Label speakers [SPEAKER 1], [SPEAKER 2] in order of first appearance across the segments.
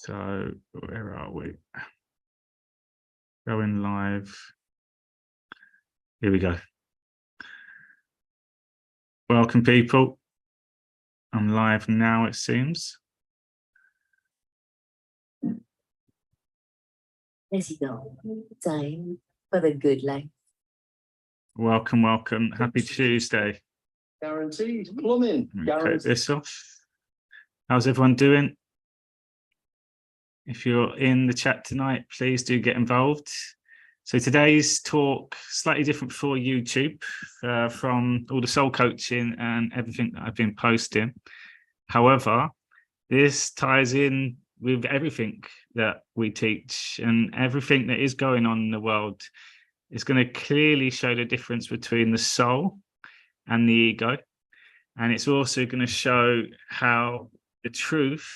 [SPEAKER 1] So where are we? Going live. Here we go. Welcome, people. I'm live now, it seems.
[SPEAKER 2] Let's go. Time for the good life.
[SPEAKER 1] Welcome, welcome. Happy Tuesday.
[SPEAKER 3] Guaranteed plumbing.
[SPEAKER 1] Take this off. How's everyone doing? If you're in the chat tonight, please do get involved. So today's talk, slightly different for YouTube from all the soul coaching and everything that I've been posting. However, this ties in with everything that we teach and everything that is going on in the world. It's going to clearly show the difference between the soul and the ego. And it's also going to show how the truth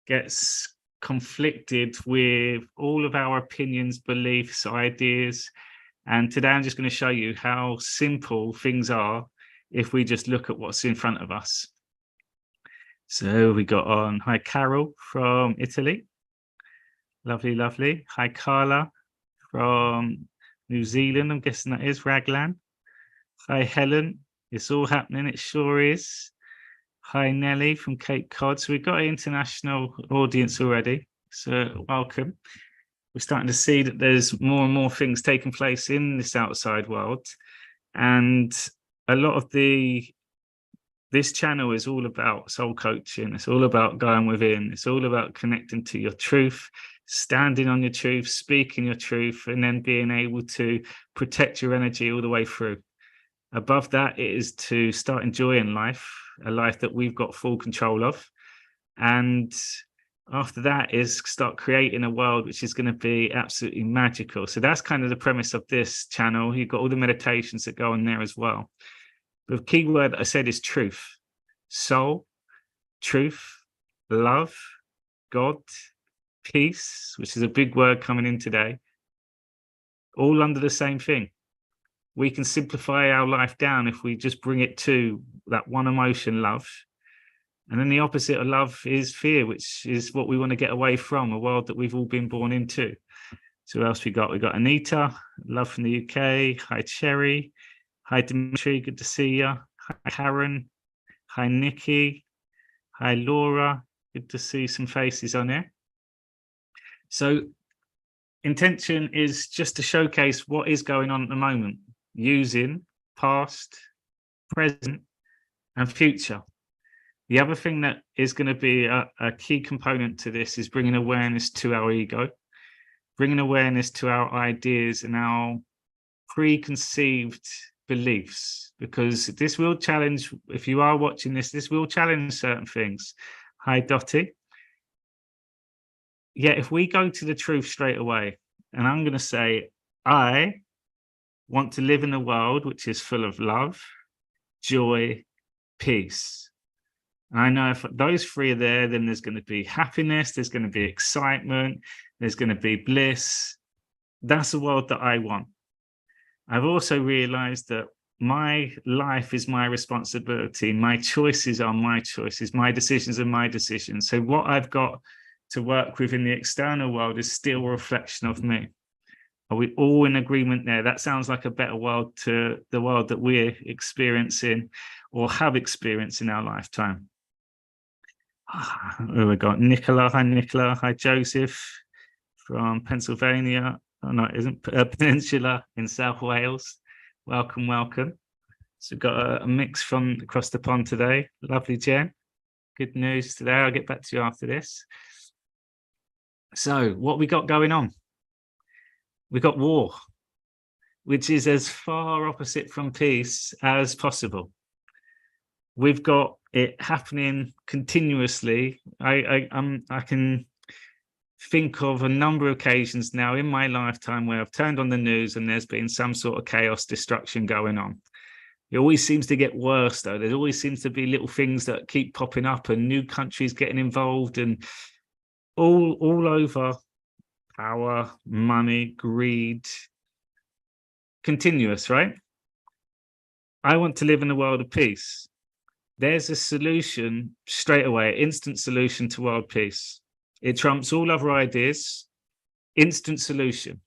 [SPEAKER 1] gets conflicted with all of our opinions, beliefs, ideas. And today I'm just going to show you how simple things are if we just look at what's in front of us. So we got on, hi Carol from Italy. Lovely, lovely. Hi Carla from New Zealand, I'm guessing that is Raglan. Hi Helen, it's all happening, it sure is. Hi Nelly from Cape Cod. So we've got an international audience already, so welcome. We're starting to see that there's more and more things taking place in this outside world, and a lot of this channel is all about soul coaching. It's all about going within. It's all about connecting to your truth, standing on your truth, speaking your truth, and then being able to protect your energy all the way through. Above that, it is to start enjoying life, a life that we've got full control of. And after that is start creating a world which is going to be absolutely magical. So that's kind of the premise of this channel. You've got all the meditations that go on there as well. The key word I said is truth, soul, truth, love, God, peace, which is a big word coming in today, all under the same thing. We can simplify our life down if we just bring it to that one emotion, love. And then the opposite of love is fear, which is what we want to get away from, a world that we've all been born into. So who else we got? We got Anita, love from the UK. Hi, Cherry. Hi, Dimitri, good to see you. Hi, Karen. Hi, Nikki. Hi, Laura. Good to see some faces on here. So intention is just to showcase what is going on at the moment, using past, present, and future. The other thing that is going to be a key component to this is bringing awareness to our ego, bringing awareness to our ideas and our preconceived beliefs, because this will challenge, if you are watching this will challenge certain things. Hi, Dottie. Yeah, if we go to the truth straight away, and I'm going to say, I want to live in a world which is full of love, joy, peace. And I know if those three are there, then there's going to be happiness, there's going to be excitement, there's going to be bliss. That's the world that I want. I've also realized that my life is my responsibility. My choices are my choices. My decisions are my decisions. So what I've got to work with in the external world is still a reflection of me. Are we all in agreement there? That sounds like a better world to the world that we're experiencing or have experienced in our lifetime. Oh, we got Nicola. Hi, Nicola. Hi, Joseph from Pennsylvania. Oh, no, it isn't. Peninsula in South Wales. Welcome, welcome. So we've got a mix from across the pond today. Lovely, Jen. Good news today. I'll get back to you after this. So what we got going on? We got war, which is as far opposite from peace as possible. We've got it happening continuously. I can think of a number of occasions now in my lifetime where I've turned on the news and there's been some sort of chaos, destruction going on. It always seems to get worse, though. There always seems to be little things that keep popping up and new countries getting involved, and all over power, money, greed, continuous, right? I want to live in a world of peace. There's a solution straight away, instant solution to world peace. It trumps all other ideas. Instant solution.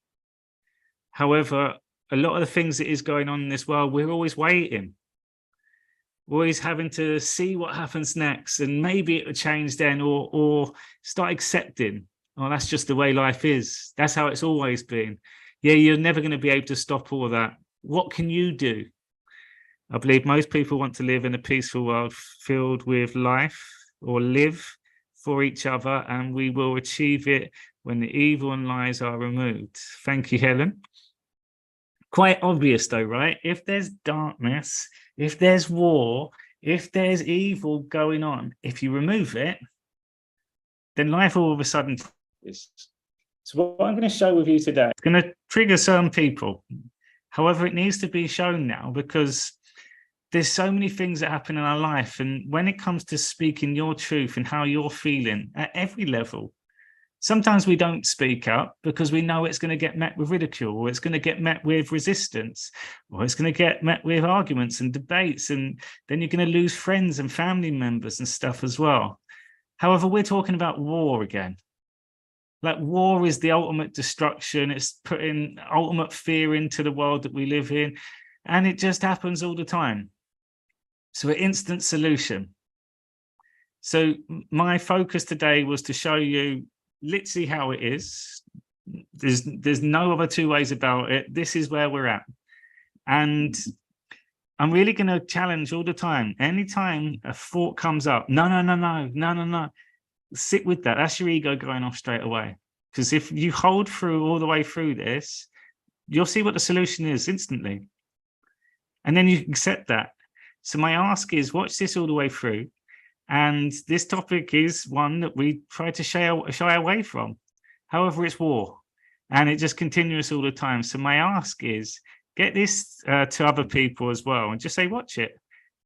[SPEAKER 1] However, a lot of the things that is going on in this world, we're always waiting. We're always having to see what happens next, and maybe it will change then, or start accepting, oh, that's just the way life is. That's how it's always been. Yeah, you're never going to be able to stop all of that. What can you do? I believe most people want to live in a peaceful world filled with life, or live for each other, and we will achieve it when the evil and lies are removed. Thank you, Helen. Quite obvious though, right? If there's darkness, if there's war, if there's evil going on, if you remove it, then life all of a sudden is. So what I'm going to show with you today, it's going to trigger some people. However, it needs to be shown now because there's so many things that happen in our life. And when it comes to speaking your truth and how you're feeling at every level, sometimes we don't speak up because we know it's going to get met with ridicule, or it's going to get met with resistance, or it's going to get met with arguments and debates. And then you're going to lose friends and family members and stuff as well. However, we're talking about war again. Like, war is the ultimate destruction. It's putting ultimate fear into the world that we live in. And it just happens all the time. So an instant solution. So my focus today was to show you literally how it is. There's no other two ways about it. This is where we're at. And I'm really going to challenge all the time. Anytime a thought comes up, no. Sit with that. That's your ego going off straight away. Because if you hold through all the way through this, you'll see what the solution is instantly. And then you accept that. So my ask is, watch this all the way through. And this topic is one that we try to shy away from. However, it's war. And it just continues all the time. So my ask is, get this to other people as well. And just say, watch it.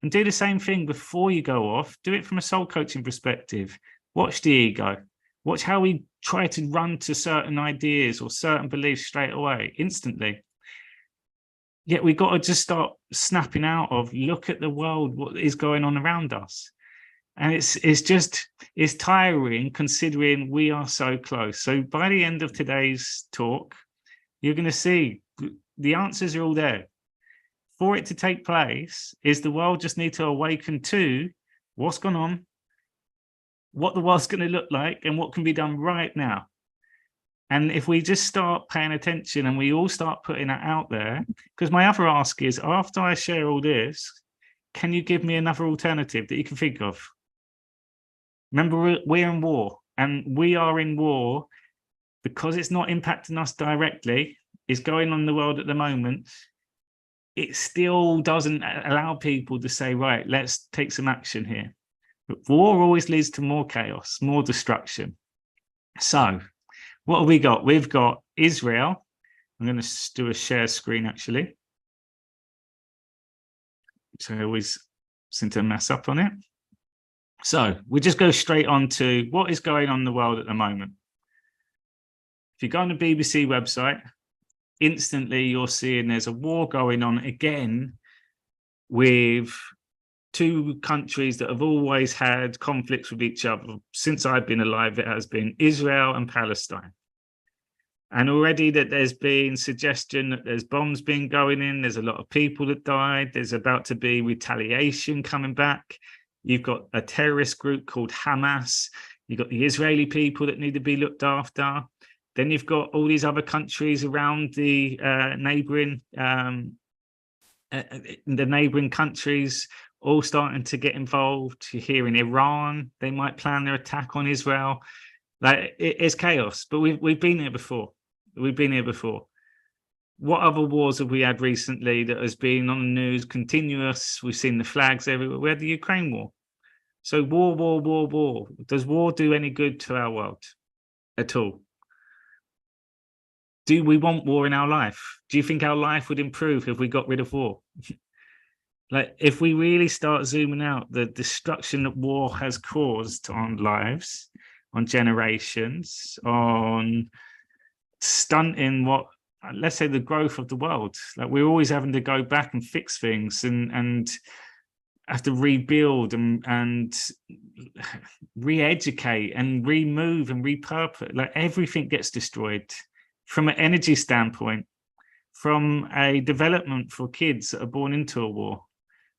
[SPEAKER 1] And do the same thing before you go off. Do it from a soul coaching perspective. Watch the ego. Watch how we try to run to certain ideas or certain beliefs straight away, instantly. Yet we've got to just start snapping out of, look at the world, what is going on around us. And it's tiring considering we are so close. So by the end of today's talk, you're going to see the answers are all there. For it to take place, is the world just need to awaken to what's gone on, what the world's going to look like, and what can be done right now. And if we just start paying attention and we all start putting that out there, because my other ask is, after I share all this, can you give me another alternative that you can think of? Remember, we're in war, and we are in war because it's not impacting us directly. It's going on in the world at the moment. It still doesn't allow people to say, right, let's take some action here. But war always leads to more chaos, more destruction. So what have we got? We've got Israel. I'm going to do a share screen, actually. So I always seem to mess up on it. So we just go straight on to what is going on in the world at the moment. If you go on the BBC website, instantly you're seeing there's a war going on again with two countries that have always had conflicts with each other. Since I've been alive, it has been Israel and Palestine. And already that there's been suggestion that there's bombs being going in. There's a lot of people that died. There's about to be retaliation coming back. You've got a terrorist group called Hamas. You've got the Israeli people that need to be looked after. Then you've got all these other countries around the neighboring countries all starting to get involved. You're hearing Iran, they might plan their attack on Israel. Like, it's chaos, but we've been here before. We've been here before. What other wars have we had recently that has been on the news, continuous? We've seen the flags everywhere. We had the Ukraine war. So war. Does war do any good to our world at all? Do we want war in our life? Do you think our life would improve if we got rid of war? Like, if we really start zooming out, the destruction that war has caused on lives, on generations, on stunting what, let's say, the growth of the world. Like, we're always having to go back and fix things and have to rebuild and re-educate and remove and repurpose. Like everything gets destroyed from an energy standpoint, from a development for kids that are born into a war,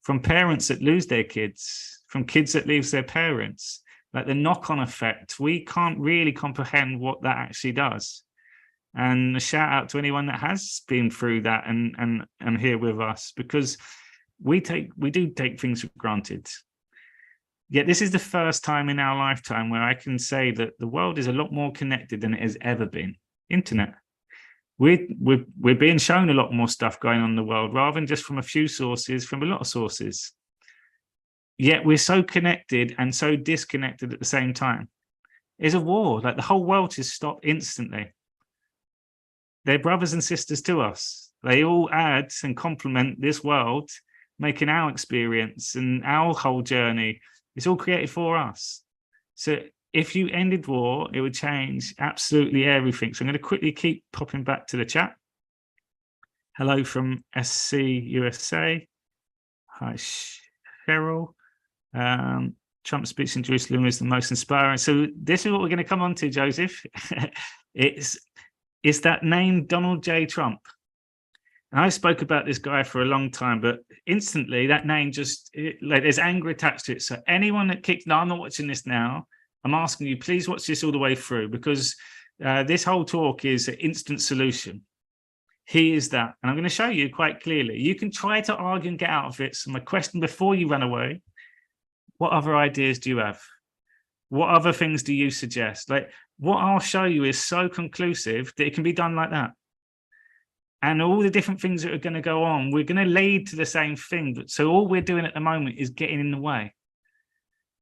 [SPEAKER 1] from parents that lose their kids, from kids that lose their parents. Like the knock-on effect, we can't really comprehend what that actually does. And a shout out to anyone that has been through that and here with us, because we do take things for granted. Yet this is the first time in our lifetime where I can say that the world is a lot more connected than it has ever been. Internet. We're being shown a lot more stuff going on in the world, rather than just from a few sources, from a lot of sources. Yet we're so connected and so disconnected at the same time. It's a war. Like the whole world has stopped instantly. They're brothers and sisters to us. They all add and complement this world, making our experience and our whole journey. It's all created for us. So if you ended war, it would change absolutely everything. So I'm going to quickly keep popping back to the chat. Hello from SC USA. Hi, Cheryl. Trump's speech in Jerusalem is the most inspiring. So this is what we're going to come on to, Joseph. It's that name, Donald J. Trump. And I spoke about this guy for a long time, but instantly that name like there's anger attached to it. So anyone that kicks, no, I'm not watching this now. I'm asking you, please watch this all the way through, because this whole talk is an instant solution. He is that. And I'm going to show you quite clearly. You can try to argue and get out of it. So my question before you run away, what other ideas do you have? What other things do you suggest? Like what I'll show you is so conclusive that it can be done like that. And all the different things that are going to go on, we're going to lead to the same thing. But so all we're doing at the moment is getting in the way.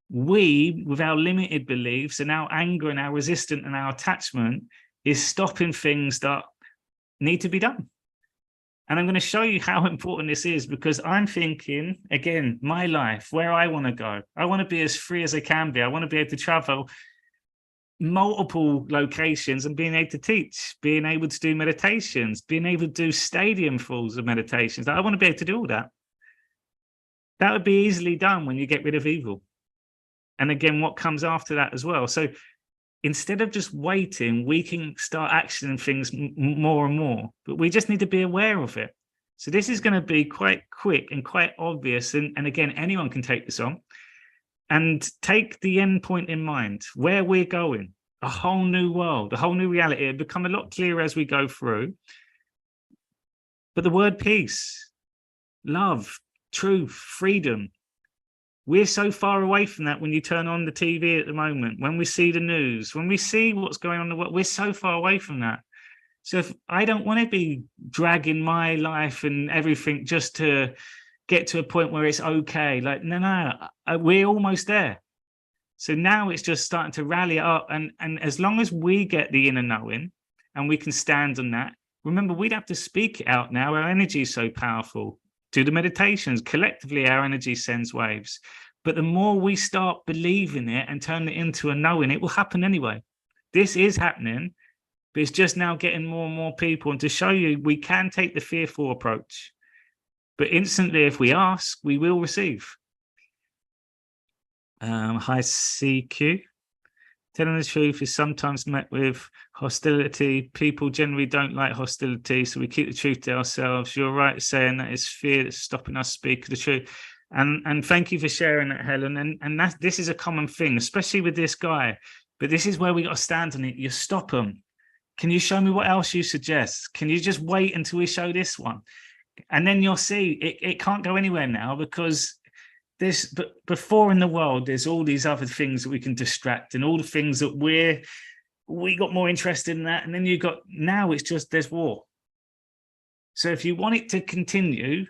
[SPEAKER 1] We, with our limited beliefs and our anger and our resistance and our attachment, is stopping things that need to be done. And I'm going to show you how important this is, because I'm thinking, again, my life, where I want to go. I want to be as free as I can be. I want to be able to travel multiple locations and being able to teach, being able to do meditations, being able to do stadium fulls of meditations. I want to be able to do all that. That would be easily done when you get rid of evil. And again, what comes after that as well. So instead of just waiting, we can start actioning things more and more, but we just need to be aware of it. So this is going to be quite quick and quite obvious. And again, anyone can take this on and take the end point in mind, where we're going, a whole new world, a whole new reality. It'll become a lot clearer as we go through. But the word peace, love, truth, freedom, we're so far away from that when you turn on the TV at the moment, when we see the news, when we see what's going on in the world, we're so far away from that. So if I don't want to be dragging my life and everything just to get to a point where it's okay, like, no, we're almost there. So now it's just starting to rally up. And as long as we get the inner knowing and we can stand on that, remember, we'd have to speak it out now. Our energy is so powerful. Do the meditations. Collectively, our energy sends waves. But the more we start believing it and turn it into a knowing, it will happen anyway. This is happening, but it's just now getting more and more people. And to show you, we can take the fearful approach. But instantly, if we ask, we will receive. Hi, CQ. Telling the truth is sometimes met with hostility. People generally don't like hostility, so we keep the truth to ourselves. You're right saying that it's fear that's stopping us speak the truth. And thank you for sharing that, Helen. And this is a common thing, especially with this guy. But this is where we got to stand on it. You stop them. Can you show me what else you suggest? Can you just wait until we show this one? And then you'll see it can't go anywhere now, because but before in the world, there's all these other things that we can distract and all the things that we got more interested in that. And then you got, now it's just, there's war. So if you want it to continue,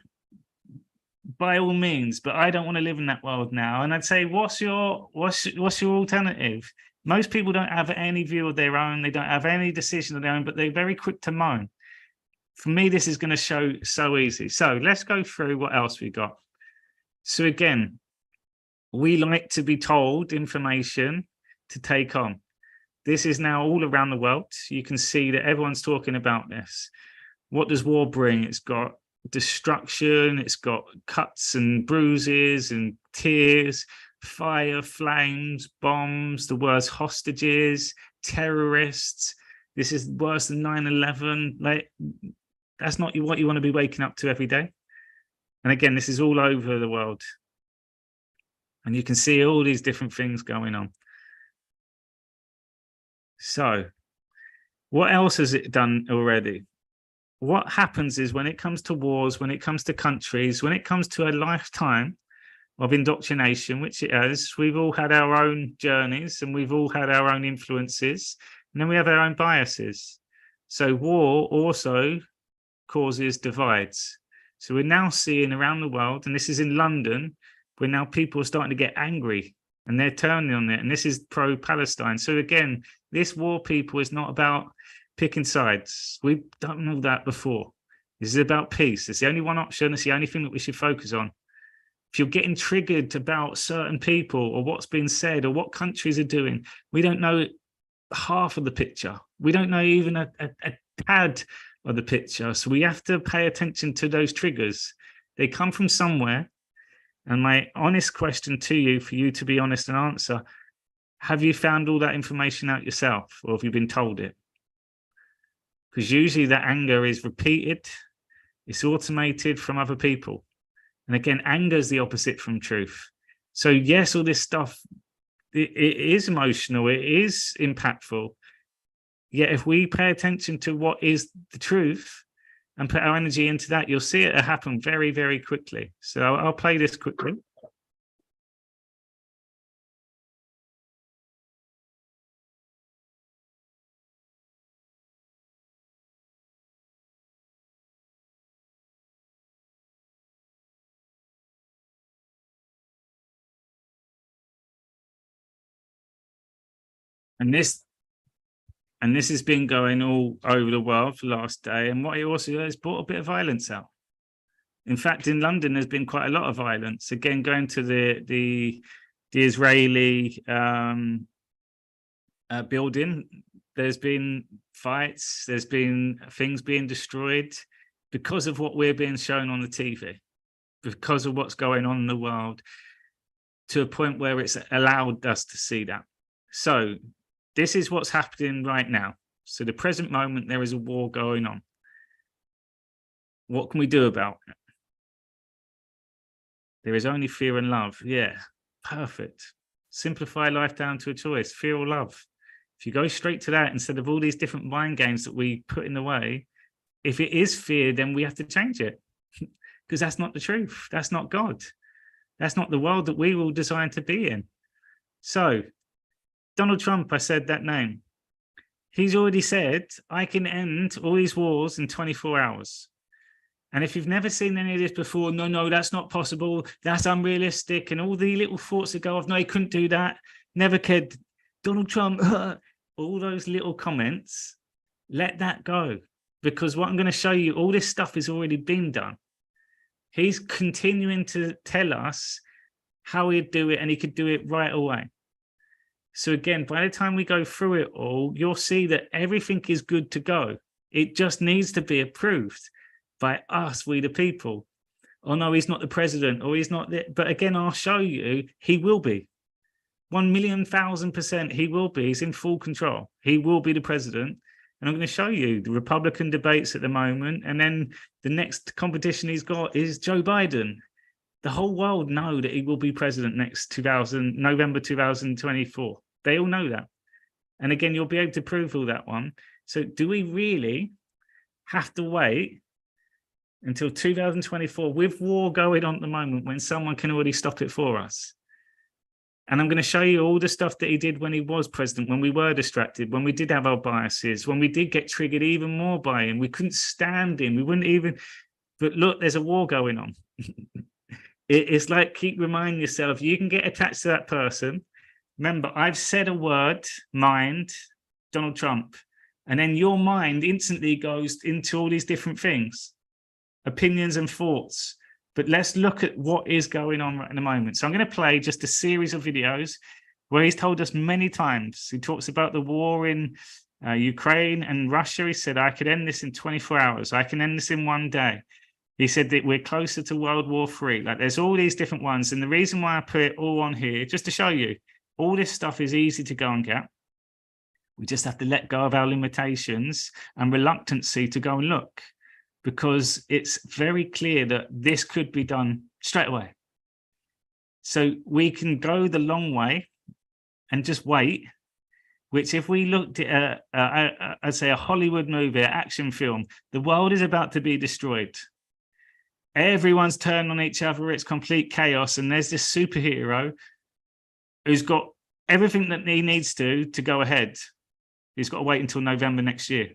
[SPEAKER 1] by all means, but I don't want to live in that world now. And I'd say, what's your alternative? Most people don't have any view of their own. They don't have any decision of their own, but they're very quick to moan. For me, this is going to show so easy. So let's go through what else we got. So again, we like to be told information to take on. This is now all around the world. You can see that everyone's talking about this. What does war bring? It's got destruction, it's got cuts and bruises and tears, fire, flames, bombs, the worst hostages, terrorists. This is worse than 9/11. Like, that's not what you want to be waking up to every day. And again, this is all over the world. And you can see all these different things going on. So, what else has it done already? What happens is when it comes to wars, when it comes to countries, when it comes to a lifetime of indoctrination, which it has, we've all had our own journeys and we've all had our own influences, and then we have our own biases. So war also causes divides. So we're now seeing around the world, and this is in London, where now people are starting to get angry and they're turning on it. And this is pro-Palestine. So again, this war, people, is not about picking sides. We've done all that before. This is about peace. It's the only one option. It's the only thing that we should focus on. If you're getting triggered about certain people or what's being said or what countries are doing, we don't know half of the picture. We don't know even a tad of the picture. So we have to pay attention to those triggers. They come from somewhere. And my honest question to you, for you to be honest and answer, have you found all that information out yourself, or have you been told it? Because usually that anger is repeated, it's automated from other people. And again, anger is the opposite from truth. So yes, all this stuff, it is emotional, it is impactful. Yet if we pay attention to what is the truth and put our energy into that, you'll see it happen very, very quickly. So I'll play this quickly. And this has been going all over the world for the last day. And what it also has brought a bit of violence out. In fact, in London, there's been quite a lot of violence. Again, going to the Israeli building, there's been fights, there's been things being destroyed because of what we're being shown on the TV, because of what's going on in the world, to a point where it's allowed us to see that. So this is what's happening right now. So the present moment, there is a war going on. What can we do about it? There is only fear and love. Yeah, perfect. Simplify life down to a choice, fear or love. If you go straight to that instead of all these different mind games that we put in the way, if it is fear, then we have to change it because that's not the truth. That's not God. That's not the world that we were designed to be in. So Donald Trump, I said that name. He's already said, I can end all these wars in 24 hours. And if you've never seen any of this before, no, that's not possible. That's unrealistic. And all the little thoughts that go off, no, he couldn't do that. Never cared. Donald Trump, all those little comments, let that go. Because what I'm going to show you, all this stuff has already been done. He's continuing to tell us how he'd do it, and he could do it right away. So again, by the time we go through it all, you'll see that everything is good to go. It just needs to be approved by us, we the people. Oh no, he's not the president, or he's not the, but again, I'll show you, he will be. 1,000,000%, he will be. He's in full control. He will be the president. And I'm going to show you the Republican debates at the moment. And then the next competition he's got is Joe Biden. The whole world know that he will be president next November 2024. They all know that. And again, you'll be able to prove all that one. So do we really have to wait until 2024 with war going on at the moment when someone can already stop it for us? And I'm going to show you all the stuff that he did when he was president, when we were distracted, when we did have our biases, when we did get triggered even more by him. We couldn't stand him. We wouldn't even, but look, there's a war going on. It's like, keep reminding yourself, you can get attached to that person. Remember, I've said a word, mind, Donald Trump, and then your mind instantly goes into all these different things, opinions and thoughts. But let's look at what is going on right in the moment. So I'm going to play just a series of videos where he's told us many times. He talks about the war in Ukraine and Russia. He said, I could end this in 24 hours. I can end this in one day. He said that we're closer to World War III. Like there's all these different ones. And the reason why I put it all on here, just to show you, all this stuff is easy to go and get. We just have to let go of our limitations and reluctancy to go and look, because it's very clear that this could be done straight away. So we can go the long way and just wait, which if we looked at, I'd say a Hollywood movie, an action film, the world is about to be destroyed. Everyone's turned on each other. It's complete chaos. And there's this superhero who's got everything that he needs to go ahead. He's got to wait until November next year.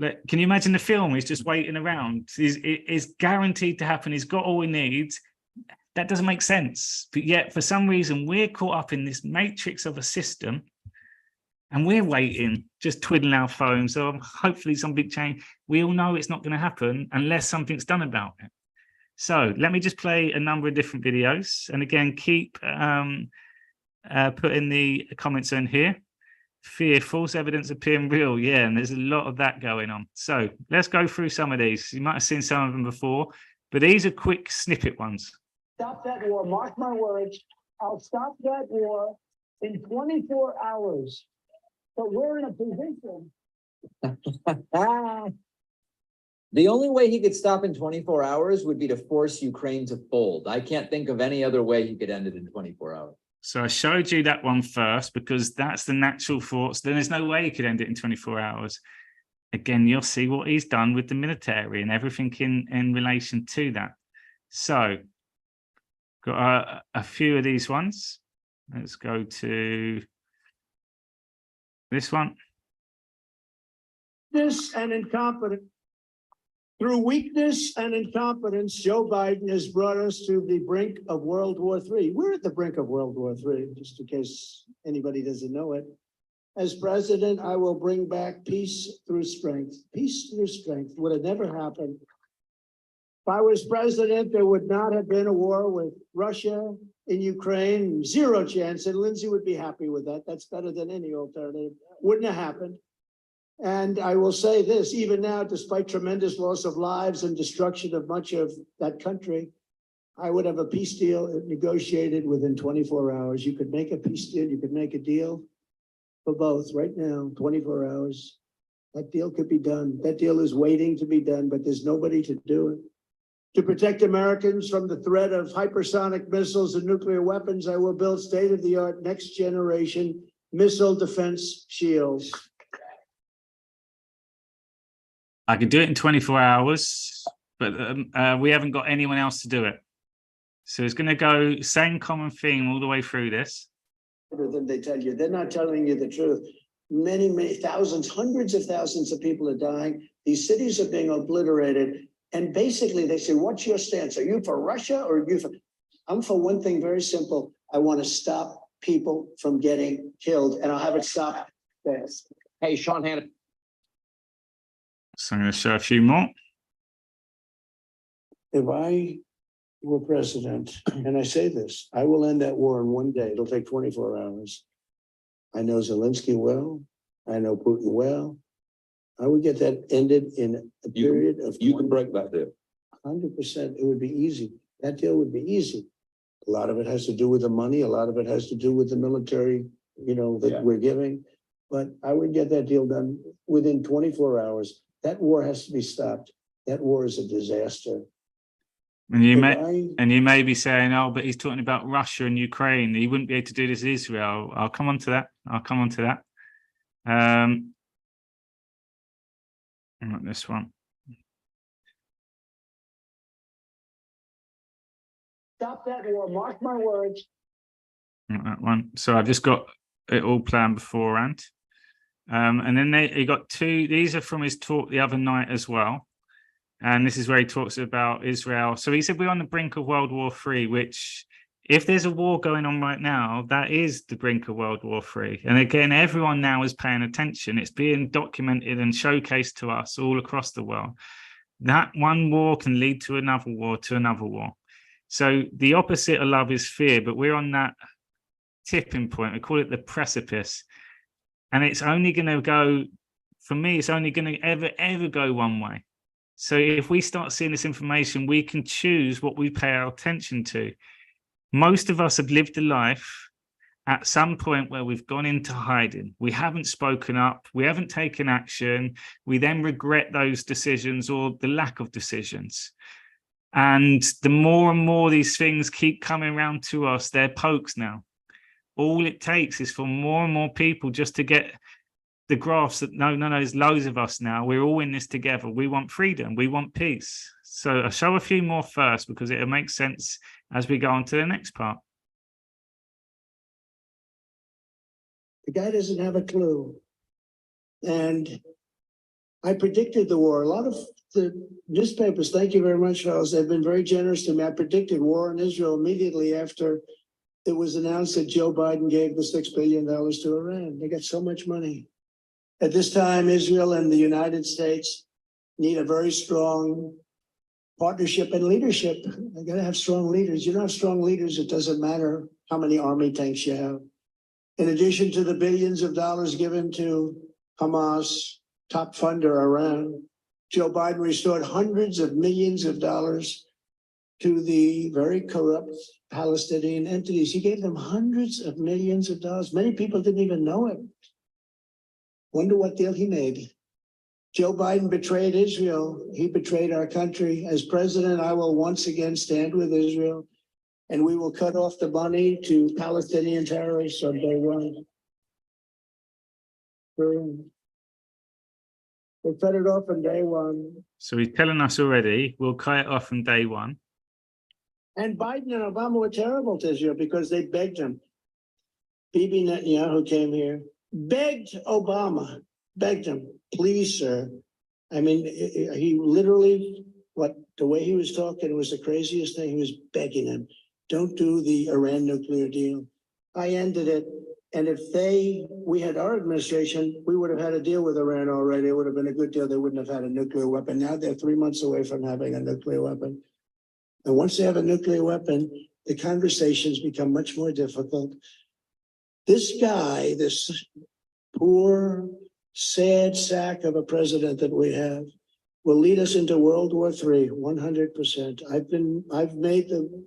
[SPEAKER 1] Can you imagine the film? He's just waiting around. It's guaranteed to happen. He's got all he needs. That doesn't make sense. But yet, for some reason, we're caught up in this matrix of a system and we're waiting, just twiddling our phones. So hopefully some big change. We all know it's not going to happen unless something's done about it. So let me just play a number of different videos. And again, keep putting the comments in here. Fear, false evidence appearing real. Yeah, and there's a lot of that going on. So let's go through some of these. You might have seen some of them before, but these are quick snippet ones.
[SPEAKER 4] Stop that war. Mark my words. I'll stop that war in 24 hours. But we're in a position.
[SPEAKER 5] The only way he could stop in 24 hours would be to force Ukraine to fold. I can't think of any other way he could end it in 24 hours.
[SPEAKER 1] So I showed you that one first because that's the natural thoughts. Then there's no way he could end it in 24 hours. Again, you'll see what he's done with the military and everything in relation to that. So got a few of these ones. Let's go to this one.
[SPEAKER 4] This and incompetence. Through weakness and incompetence, Joe Biden has brought us to the brink of World War III. We're at the brink of World War III, just in case anybody doesn't know it. As president, I will bring back peace through strength. Peace through strength would have never happened. If I was president, there would not have been a war with Russia in Ukraine. Zero chance. And Lindsay would be happy with that. That's better than any alternative. Wouldn't have happened. And I will say this, even now, despite tremendous loss of lives and destruction of much of that country, I would have a peace deal negotiated within 24 hours. You could make a peace deal. You could make a deal for both right now, 24 hours. That deal could be done. That deal is waiting to be done, but there's nobody to do it. To protect Americans from the threat of hypersonic missiles and nuclear weapons, I will build state-of-the-art next generation missile defense shields.
[SPEAKER 1] I could do it in 24 hours, but we haven't got anyone else to do it. So it's going to go same common theme all the way through this.
[SPEAKER 4] Than they tell you. They're not telling you the truth. Many, many thousands, hundreds of thousands of people are dying. These cities are being obliterated. And basically they say, what's your stance? Are you for Russia or are you for... I'm for one thing very simple. I want to stop people from getting killed, and I'll have it stop fast.
[SPEAKER 5] Hey, Sean Hannity.
[SPEAKER 1] So I'm going to show a few more.
[SPEAKER 4] If I were president, and I say this, I will end that war in one day. It'll take 24 hours. I know Zelensky well. I know Putin well. I would get that ended in a period of...
[SPEAKER 6] You can break that deal.
[SPEAKER 4] 100%. It would be easy. That deal would be easy. A lot of it has to do with the money. A lot of it has to do with the military, that we're giving. But I would get that deal done within 24 hours. That war has to be stopped. That war is a disaster.
[SPEAKER 1] And you may be saying, oh, but he's talking about Russia and Ukraine. He wouldn't be able to do this in Israel. I'll come on to that. Not this one.
[SPEAKER 4] Stop that war. Mark my words.
[SPEAKER 1] Not that one. So I've just got it all planned beforehand. And then he got two. These are from his talk the other night as well. And this is where he talks about Israel. So he said we're on the brink of World War III, which if there's a war going on right now, that is the brink of World War III. And again, everyone now is paying attention. It's being documented and showcased to us all across the world. That one war can lead to another war, So the opposite of love is fear, but we're on that tipping point. We call it the precipice. And it's only going to go, for me, it's only going to ever go one way. So if we start seeing this information, we can choose what we pay our attention to. Most of us have lived a life at some point where we've gone into hiding. We haven't spoken up. We haven't taken action. We then regret those decisions or the lack of decisions. And the more and more these things keep coming around to us, they're pokes now. All it takes is for more and more people just to get the graphs that no, there's loads of us now. We're all in this together. We want freedom. We want peace. So I'll show a few more first because it'll make sense as we go on to the next part.
[SPEAKER 4] The guy doesn't have a clue. And I predicted the war. A lot of the newspapers, thank you very much, fellas, they've been very generous to me. I predicted war in Israel immediately after it was announced that Joe Biden gave the $6 billion to Iran. They got so much money. At this time, Israel and the United States need a very strong partnership and leadership. They got to have strong leaders. You don't have strong leaders, it doesn't matter how many army tanks you have. In addition to the billions of dollars given to Hamas, top funder Iran, Joe Biden restored hundreds of millions of dollars to the very corrupt Palestinian entities. He gave them hundreds of millions of dollars. Many people didn't even know it. Wonder what deal he made. Joe Biden betrayed Israel. He betrayed our country. As president, I will once again stand with Israel, and we will cut off the money to Palestinian terrorists on day one. We'll cut it off on day one.
[SPEAKER 1] So he's telling us already, we'll cut it off on day one.
[SPEAKER 4] And Biden and Obama were terrible to Israel because they begged him. Bibi Netanyahu came here, begged Obama, begged him, please, sir. I mean, he literally, the way he was talking, it was the craziest thing. He was begging him, don't do the Iran nuclear deal. I ended it. And if we had our administration, we would have had a deal with Iran already. It would have been a good deal. They wouldn't have had a nuclear weapon. Now they're 3 months away from having a nuclear weapon. And once they have a nuclear weapon, the conversations become much more difficult. This guy, this poor, sad sack of a president that we have, will lead us into World War III, 100%. I've made them,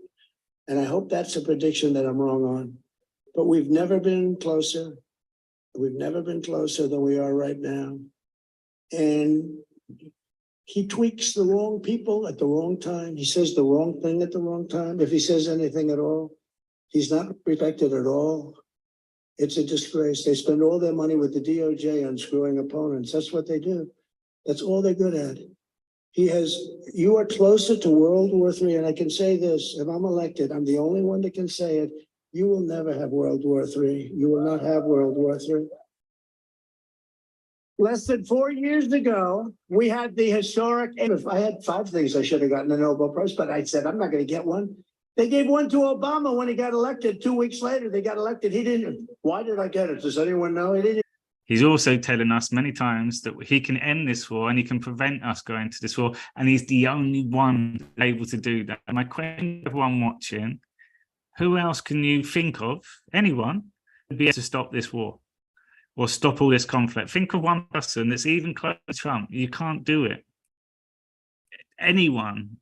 [SPEAKER 4] and I hope that's a prediction that I'm wrong on. But we've never been closer. We've never been closer than we are right now. And he tweaks the wrong people at the wrong time. He says the wrong thing at the wrong time. If he says anything at all, he's not respected at all. It's a disgrace. They spend all their money with the DOJ on screwing opponents. That's what they do. That's all they're good at. You are closer to World War III. And I can say this, if I'm elected, I'm the only one that can say it. You will never have World War III. You will not have World War III. Less than 4 years ago, we had the historic, if I had 5 things I should have gotten a Nobel Prize, but I said, I'm not going to get one. They gave one to Obama when he got elected. 2 weeks later, they got elected. He didn't. Why did I get it? Does anyone know? He didn't.
[SPEAKER 1] He's also telling us many times that he can end this war and he can prevent us going to this war. And he's the only one able to do that. My question to everyone watching, who else can you think of, anyone, to be able to stop this war or stop all this conflict? Think of one person that's even close to Trump. You can't do it. Anyone.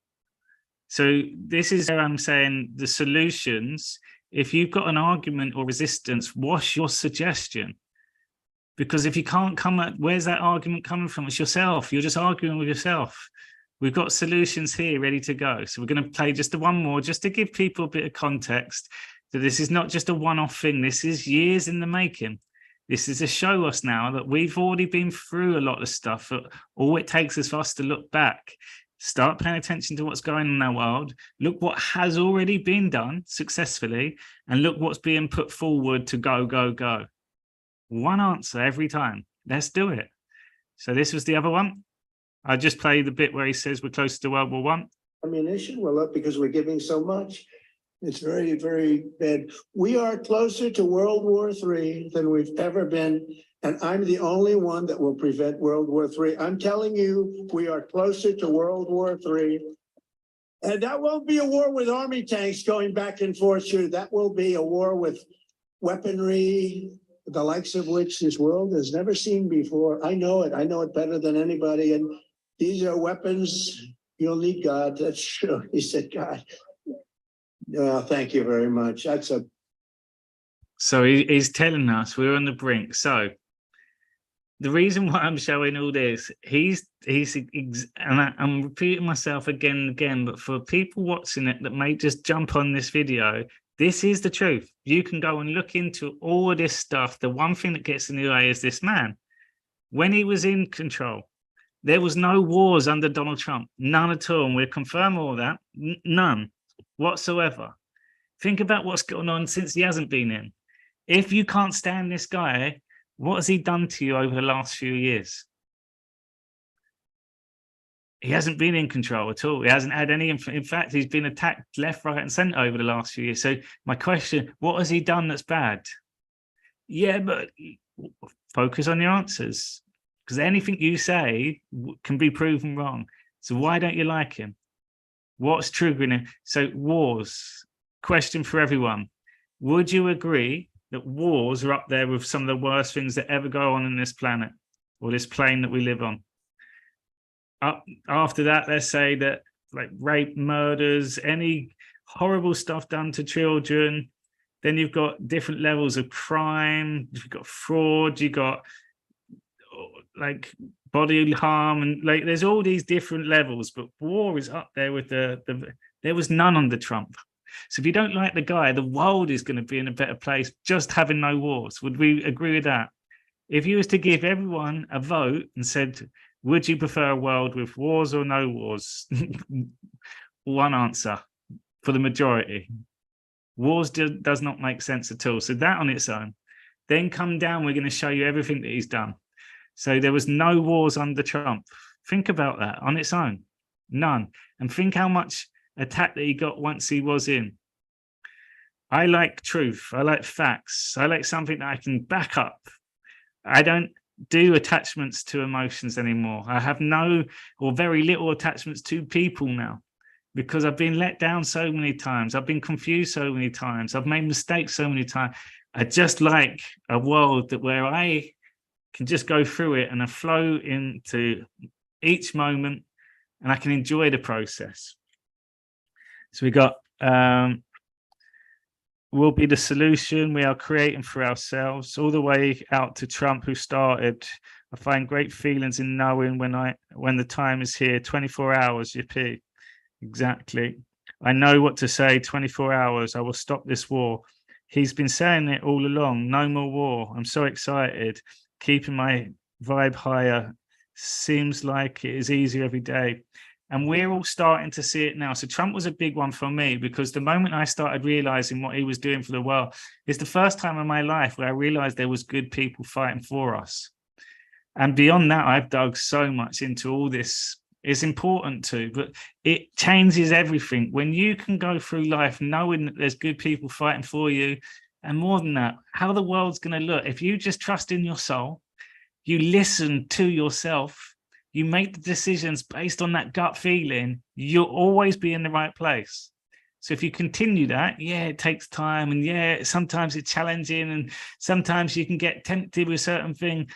[SPEAKER 1] So this is where I'm saying the solutions, if you've got an argument or resistance, what's your suggestion? Because if you can't come at, where's that argument coming from? It's yourself. You're just arguing with yourself. We've got solutions here ready to go. So we're going to play just one more, just to give people a bit of context that this is not just a one-off thing. This is years in the making. This is to show us now that we've already been through a lot of stuff. All it takes is for us to look back, start paying attention to what's going on in our world, look what has already been done successfully, and look what's being put forward to go, go, go. One answer every time. Let's do it. So this was the other one. I just played the bit where he says we're close to World War I.
[SPEAKER 4] Ammunition, well, up because we're giving so much. It's very, very bad. We are closer to World War III than we've ever been. And I'm the only one that will prevent World War III. I'm telling you, we are closer to World War III. And that won't be a war with army tanks going back and forth. Sure, that will be a war with weaponry, the likes of which this world has never seen before. I know it. I know it better than anybody. And These are weapons. You'll need God. That's true. He said, God. Well, thank you very much. That's a
[SPEAKER 1] So he's telling us we're on the brink. So the reason why I'm showing all this, I'm repeating myself again and again, but for people watching it that may just jump on this video, this is the truth. You can go and look into all of this stuff. The one thing that gets in the way is this man. When he was in control, there was no wars under Donald Trump, none at all. And we'll confirm all that, none whatsoever. Think about what's going on since he hasn't been in. If you can't stand this guy, what has he done to you over the last few years? He hasn't been in control at all. He hasn't had any, in fact, he's been attacked left, right, and center over the last few years. So my question, what has he done that's bad? Yeah, but focus on your answers, because anything you say can be proven wrong. So why don't you like him? What's triggering him? So wars, question for everyone. Would you agree that wars are up there with some of the worst things that ever go on this planet or this plane that we live on? After that, let's say that like rape, murders, any horrible stuff done to children. Then you've got different levels of crime. You've got fraud. You've got like bodily harm, and like there's all these different levels. But war is up there with there was none under Trump. So if you don't like the guy, the world is going to be in a better place just having no wars. Would we agree with that? If you was to give everyone a vote and said, would you prefer a world with wars or no wars? One answer for the majority. Wars does not make sense at all. So that on its own. Then come down, we're going to show you everything that he's done. So there was no wars under Trump. Think about that on its own. None. And think how much attack that he got once he was in. I like truth. I like facts. I like something that I can back up. I don't do attachments to emotions anymore. I have no or very little attachments to people now, because I've been let down so many times. I've been confused so many times. I've made mistakes so many times. I just like a world where I can just go through it and I flow into each moment and I can enjoy the process. So we got will be the solution we are creating for ourselves, all the way out to Trump, who started. I find great feelings in knowing when the time is here. 24 hours, yippee. Exactly. I know what to say. 24 hours. I will stop this war. He's been saying it all along. No more war. I'm so excited. Keeping my vibe higher. Seems like it is easier every day. And we're all starting to see it now. So Trump was a big one for me, because the moment I started realizing what he was doing for the world is the first time in my life where I realized there was good people fighting for us. And beyond that, I've dug so much into all this. It's important too, but it changes everything. When you can go through life knowing that there's good people fighting for you, and more than that, how the world's going to look. If you just trust in your soul, you listen to yourself, you make the decisions based on that gut feeling, you'll always be in the right place. So if you continue that, yeah, it takes time, and yeah, sometimes it's challenging, and sometimes you can get tempted with a certain thing.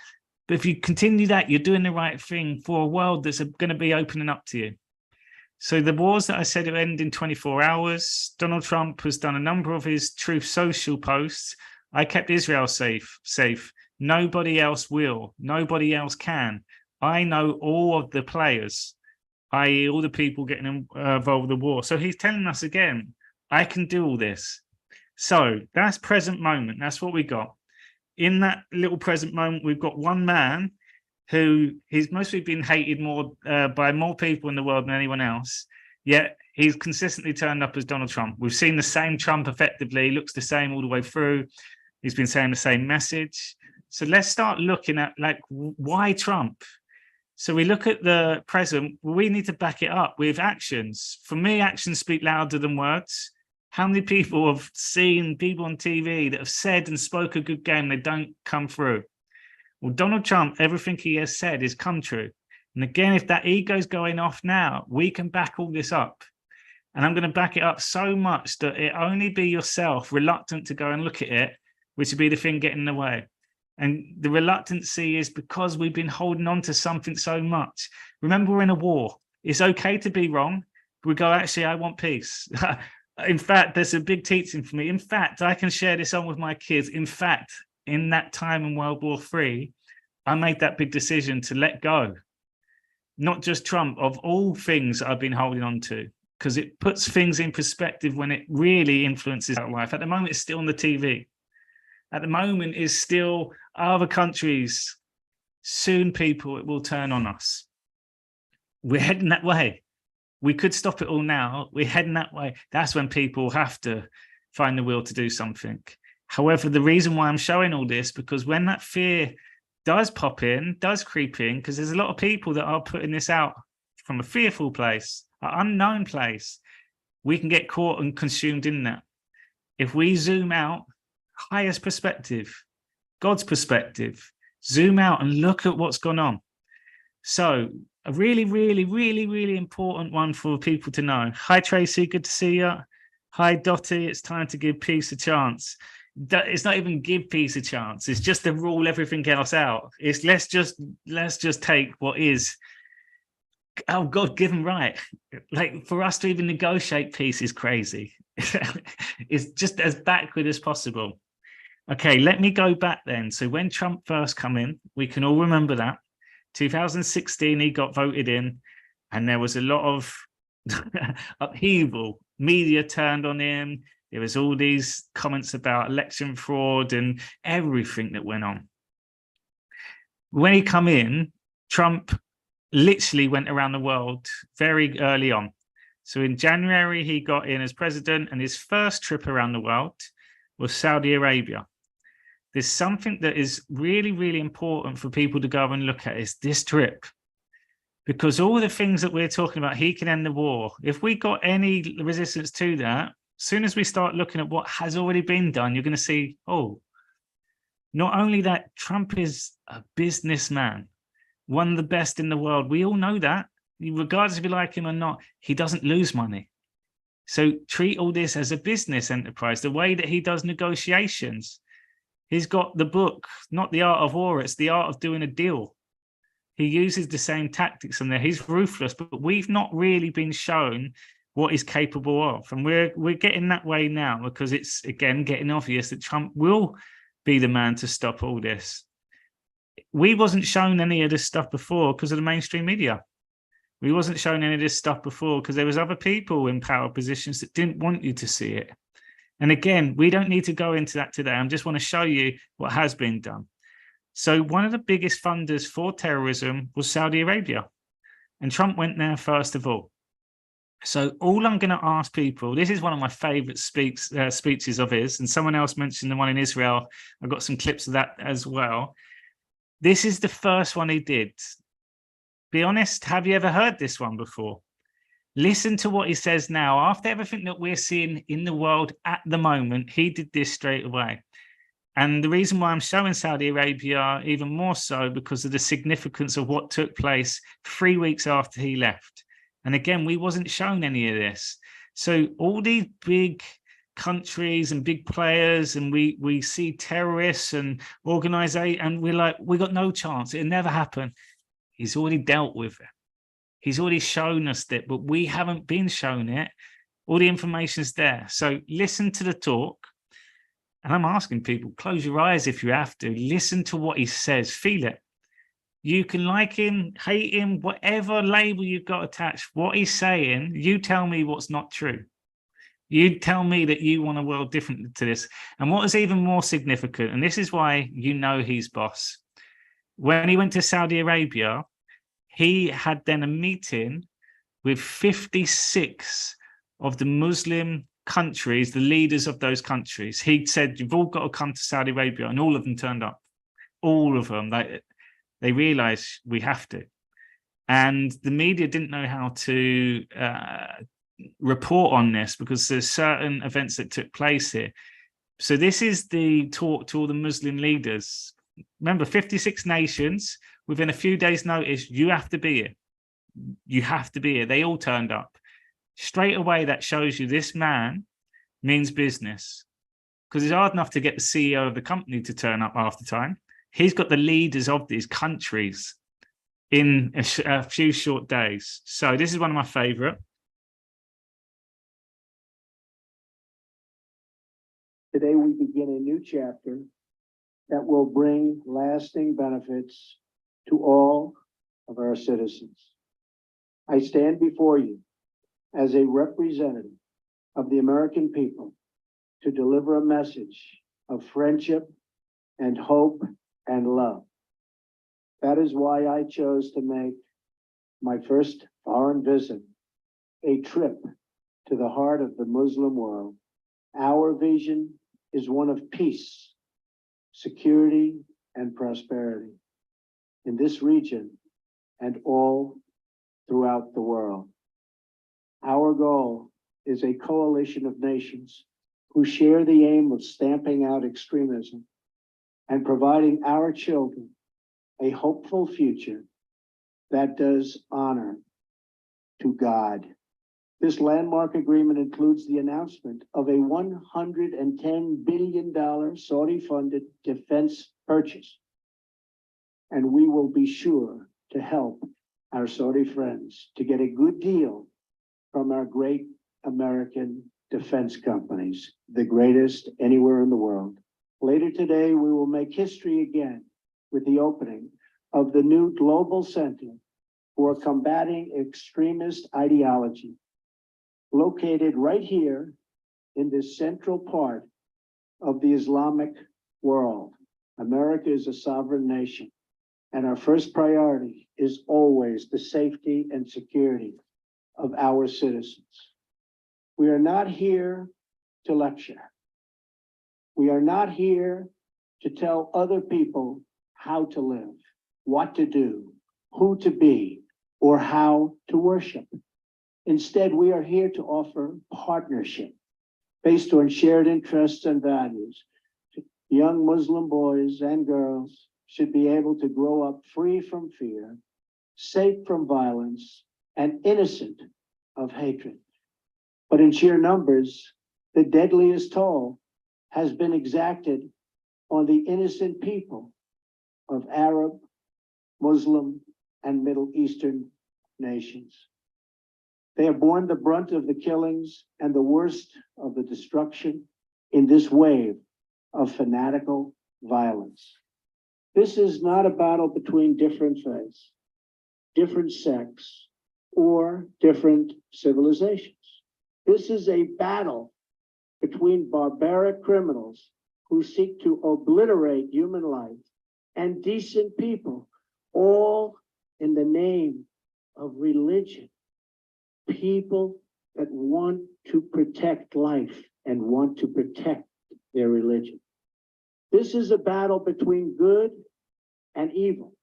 [SPEAKER 1] But if you continue that, you're doing the right thing for a world that's going to be opening up to you. So the wars that I said will end in 24 hours. Donald Trump has done a number of his Truth Social posts. I kept Israel safe. Nobody else will. Nobody else can. I know all of the players, i.e. all the people getting involved with the war. So he's telling us again, I can do all this. So that's present moment. That's what we got. In that little present moment, we've got one man who he's mostly been hated more by more people in the world than anyone else. Yet he's consistently turned up as Donald Trump. We've seen the same Trump effectively. He looks the same all the way through. He's been saying the same message. So let's start looking at, like, why Trump? So we look at the present. We need to back it up with actions. For me, actions speak louder than words. How many people have seen people on TV that have said and spoke a good game, they don't come through? Well, Donald Trump, everything he has said is come true. And again, if that ego's going off now, we can back all this up. And I'm going to back it up so much that it only be yourself reluctant to go and look at it, which would be the thing getting in the way. And the reluctancy is because we've been holding on to something so much. Remember, we're in a war. It's okay to be wrong. We go, actually, I want peace. In fact, there's a big teaching for me. In fact, I can share this on with my kids. In fact, in that time in World War III, I made that big decision to let go, not just Trump, of all things I've been holding on to, because it puts things in perspective when it really influences our life. At the moment, it's still on the TV. At the moment, it's still other countries. Soon, people, it will turn on us. We're heading that way. We could stop it all now. We're heading that way. That's when people have to find the will to do something. However, the reason why I'm showing all this, because when that fear does pop in, does creep in, because there's a lot of people that are putting this out from a fearful place, an unknown place, we can get caught and consumed in that. If we zoom out, highest perspective, God's perspective, zoom out and look at what's gone on. So a really, really, really, really important one for people to know. Hi, Tracy. Good to see you. Hi, Dottie. It's time to give peace a chance. It's not even give peace a chance. It's just to rule everything else out. It's let's just take what is our God-given right. Like, for us to even negotiate peace is crazy. It's just as backward as possible. Okay, let me go back then. So when Trump first came in, we can all remember that. 2016, he got voted in, and there was a lot of upheaval. Media turned on him. There was all these comments about election fraud and everything that went on. When he come in, Trump literally went around the world very early on. So in January, he got in as president, and his first trip around the world was Saudi Arabia. There's something that is really, really important for people to go and look at, is this trip. Because all the things that we're talking about, he can end the war. If we got any resistance to that, as soon as we start looking at what has already been done, you're going to see, oh, not only that, Trump is a businessman, one of the best in the world. We all know that. Regardless if you like him or not, he doesn't lose money. So treat all this as a business enterprise, the way that he does negotiations. He's got the book, not the art of war, it's the art of doing a deal. He uses the same tactics on there. He's ruthless, but we've not really been shown what he's capable of. And we're getting that way now, because it's, again, getting obvious that Trump will be the man to stop all this. We wasn't shown any of this stuff before because of the mainstream media. We wasn't shown any of this stuff before because there was other people in power positions that didn't want you to see it. And again, we don't need to go into that today. I just want to show you what has been done. So one of the biggest funders for terrorism was Saudi Arabia. And Trump went there first of all. So all I'm going to ask people, this is one of my favorite speeches of his, and someone else mentioned the one in Israel. I've got some clips of that as well. This is the first one he did. Be honest, have you ever heard this one before? Listen to what he says now. After everything that we're seeing in the world at the moment, he did this straight away. And the reason why I'm showing Saudi Arabia even more so, because of the significance of what took place 3 weeks after he left. And again, we wasn't shown any of this. So all these big countries and big players, and we see terrorists and organization, and we're like, we got no chance. It'll never happen. He's already dealt with it. He's already shown us that, but we haven't been shown it. All the information's there. So listen to the talk. And I'm asking people, close your eyes if you have to. Listen to what he says. Feel it. You can like him, hate him, whatever label you've got attached. What he's saying, you tell me what's not true. You tell me that you want a world different to this. And what is even more significant, and this is why you know he's boss. When he went to Saudi Arabia, he had then a meeting with 56 of the Muslim countries, the leaders of those countries. He said, you've all got to come to Saudi Arabia, and all of them turned up. All of them. They realized we have to. And the media didn't know how to report on this, because there's certain events that took place here. So this is the talk to all the Muslim leaders. Remember, 56 nations, within a few days' notice, you have to be here. You have to be here. They all turned up. Straight away, that shows you this man means business, because it's hard enough to get the CEO of the company to turn up half the time. He's got the leaders of these countries in a few short days. So this is one of my favorite.
[SPEAKER 4] Today, we begin a new chapter that will bring lasting benefits to all of our citizens. I stand before you as a representative of the American people to deliver a message of friendship and hope and love. That is why I chose to make my first foreign visit a trip to the heart of the Muslim world. Our vision is one of peace, security, and prosperity in this region and all throughout the world. Our goal is a coalition of nations who share the aim of stamping out extremism and providing our children a hopeful future that does honor to God. This landmark agreement includes the announcement of a $110 billion Saudi-funded defense purchase. And we will be sure to help our Saudi friends to get a good deal from our great American defense companies, the greatest anywhere in the world. Later today, we will make history again with the opening of the new Global Center for Combating Extremist Ideology, located right here in this central part of the Islamic world. America is a sovereign nation, and our first priority is always the safety and security of our citizens. We are not here to lecture. We are not here to tell other people how to live, what to do, who to be, or how to worship. Instead, we are here to offer partnership based on shared interests and values. Young Muslim boys and girls should be able to grow up free from fear, safe from violence, and innocent of hatred. But in sheer numbers, the deadliest toll has been exacted on the innocent people of Arab, Muslim, and Middle Eastern nations. They have borne the brunt of the killings and the worst of the destruction in this wave of fanatical violence. This is not a battle between different faiths, different sects, or different civilizations. This is a battle between barbaric criminals who seek to obliterate human life and decent people, all in the name of religion. People that want to protect life and want to protect their religion. This is a battle between good and evil.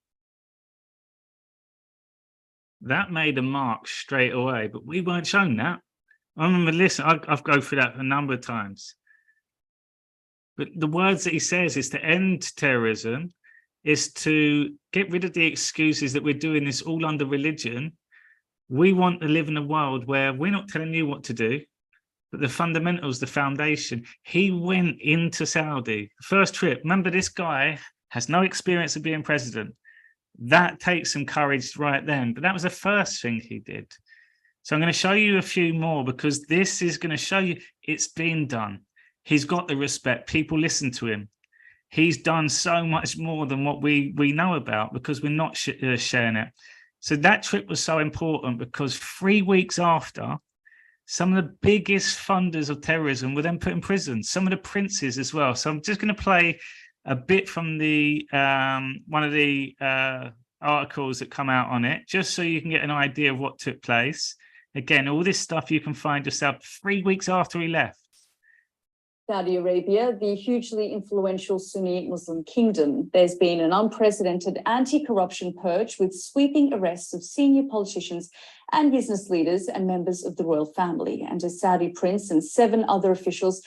[SPEAKER 1] That made a mark straight away, but we weren't shown that. I remember listening, I've gone through that a number of times. But the words that he says is to end terrorism, is to get rid of the excuses that we're doing this all under religion. We want to live in a world where we're not telling you what to do, but the fundamentals, the foundation. He went into Saudi, first trip. Remember, this guy has no experience of being president. That takes some courage right then, but that was the first thing he did. So I'm going to show you a few more because this is going to show you it's been done. He's got the respect. People listen to him. He's done so much more than what we know about because we're not sharing it. So that trip was so important because 3 weeks after, some of the biggest funders of terrorism were then put in prison, some of the princes as well. So I'm just going to play a bit from the one of the articles that come out on it, just so you can get an idea of what took place. Again, all this stuff you can find yourself 3 weeks after he left.
[SPEAKER 6] Saudi Arabia, the hugely influential Sunni Muslim kingdom, there's been an unprecedented anti-corruption purge with sweeping arrests of senior politicians and business leaders and members of the royal family. And a Saudi prince and 7 other officials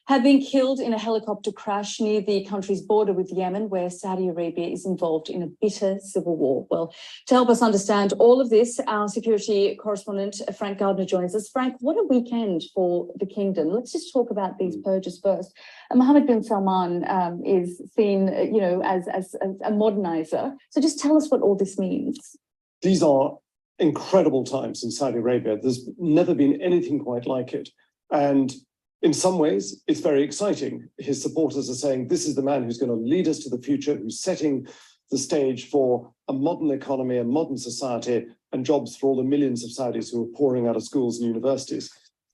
[SPEAKER 6] have been killed in a helicopter crash near the country's border with Yemen, where Saudi Arabia is involved in a bitter civil war. Well, to help us understand all of this, our security correspondent, Frank Gardner, joins us. Frank, what a weekend for the kingdom. Let's just talk about these purges first. Mohammed bin Salman is seen, as a modernizer. So just tell us what all this means.
[SPEAKER 7] These are incredible times in Saudi Arabia. There's never been anything quite like it. And in some ways, it's very exciting. His supporters are saying, this is the man who's going to lead us to the future, who's setting the stage for a modern economy, a modern society, and jobs for all the millions of Saudis who are pouring out of schools and universities.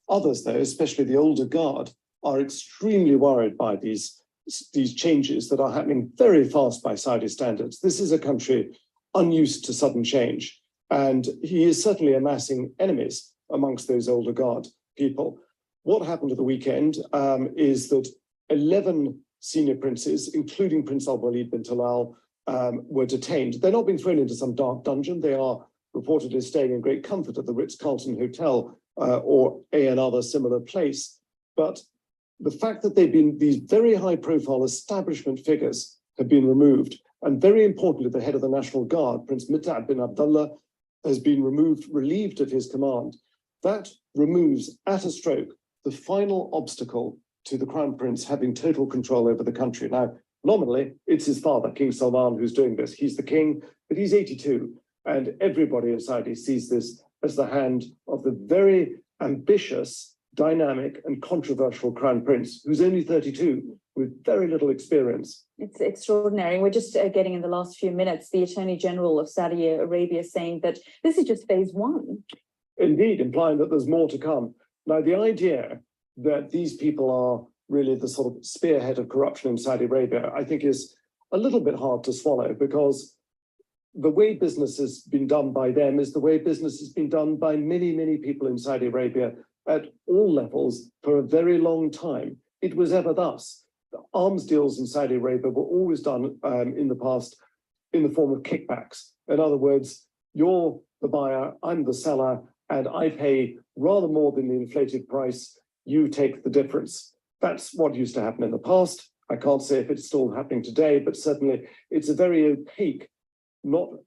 [SPEAKER 7] Others, though, especially the older guard, are extremely worried by these changes that are happening very fast by Saudi standards. This is a country unused to sudden change, and he is certainly amassing enemies amongst those older guard people. What happened at the weekend is that 11 senior princes, including Prince Al-Walid bin Talal, were detained. They're not being thrown into some dark dungeon. They are reportedly staying in great comfort at the Ritz-Carlton Hotel or another similar place. But the fact that these very high-profile establishment figures have been removed, and very importantly, the head of the National Guard, Prince Mittab bin Abdullah, has been relieved of his command. That removes, at a stroke, the final obstacle to the Crown Prince having total control over the country. Now, nominally, it's his father, King Salman, who's doing this. He's the king, but he's 82. And everybody in Saudi sees this as the hand of the very ambitious, dynamic, and controversial Crown Prince, who's only 32, with very little experience.
[SPEAKER 6] It's extraordinary. We're just getting in the last few minutes, the Attorney General of Saudi Arabia saying that this is just phase one.
[SPEAKER 7] Indeed, implying that there's more to come. Now, the idea that these people are really the sort of spearhead of corruption in Saudi Arabia, I think is a little bit hard to swallow, because the way business has been done by them is the way business has been done by many, many people in Saudi Arabia at all levels for a very long time. It was ever thus. The arms deals in Saudi Arabia were always done in the past in the form of kickbacks. In other words, you're the buyer, I'm the seller, and I pay rather more than the inflated price, you take the difference. That's what used to happen in the past. I can't say if it's still happening today, but certainly it's a very opaque,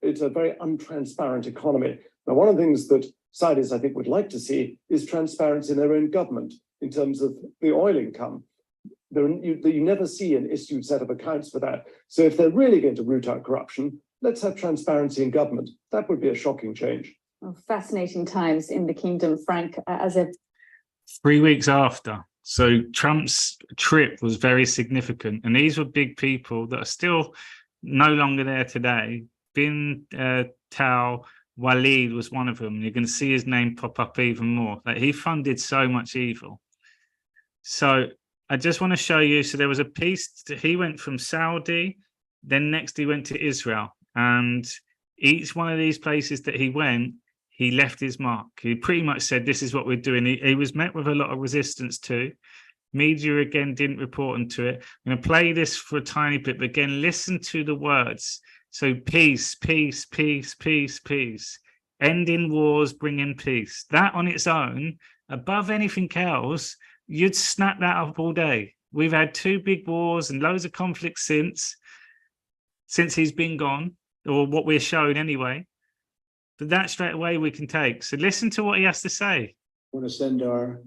[SPEAKER 7] it's a very untransparent economy. Now, one of the things that Saudis, I think, would like to see is transparency in their own government in terms of the oil income. You never see an issued set of accounts for that. So if they're really going to root out corruption, let's have transparency in government. That would be a shocking change.
[SPEAKER 6] Oh, fascinating times in the kingdom, Frank, as a
[SPEAKER 1] 3 weeks after. So Trump's trip was very significant. And these were big people that are still no longer there today. Bin Walid was one of them. You're going to see his name pop up even more. Like, he funded so much evil. So I just want to show you. So there was a piece. He went from Saudi, then next he went to Israel. And each one of these places that he went, he left his mark. He pretty much said, this is what we're doing. He was met with a lot of resistance too. Media, again, didn't report into it. I'm going to play this for a tiny bit, but again, listen to the words. So peace, peace, peace, peace, peace. Ending wars, bringing peace. That on its own, above anything else, you'd snap that up all day. We've had 2 big wars and loads of conflicts since he's been gone, or what we're showing anyway. But that straight away we can take. So listen to what he has to say.
[SPEAKER 4] I want to send our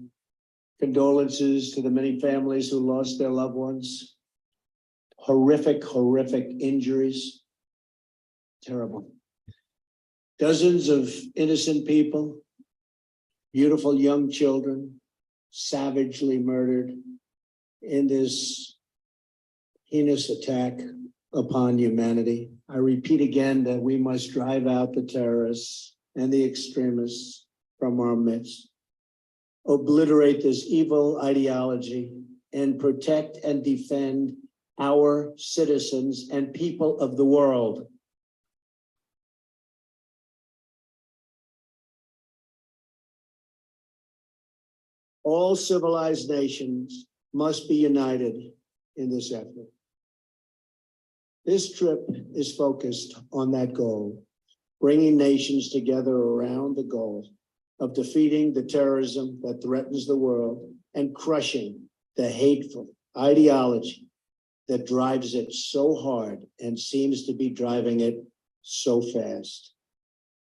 [SPEAKER 4] condolences to the many families who lost their loved ones. Horrific, horrific injuries. Terrible. Dozens of innocent people, beautiful young children, savagely murdered in this heinous attack upon humanity. I repeat again that we must drive out the terrorists and the extremists from our midst, obliterate this evil ideology, and protect and defend our citizens and people of the world. All civilized nations must be united in this effort. This trip is focused on that goal, bringing nations together around the goal of defeating the terrorism that threatens the world and crushing the hateful ideology that drives it so hard and seems to be driving it so fast.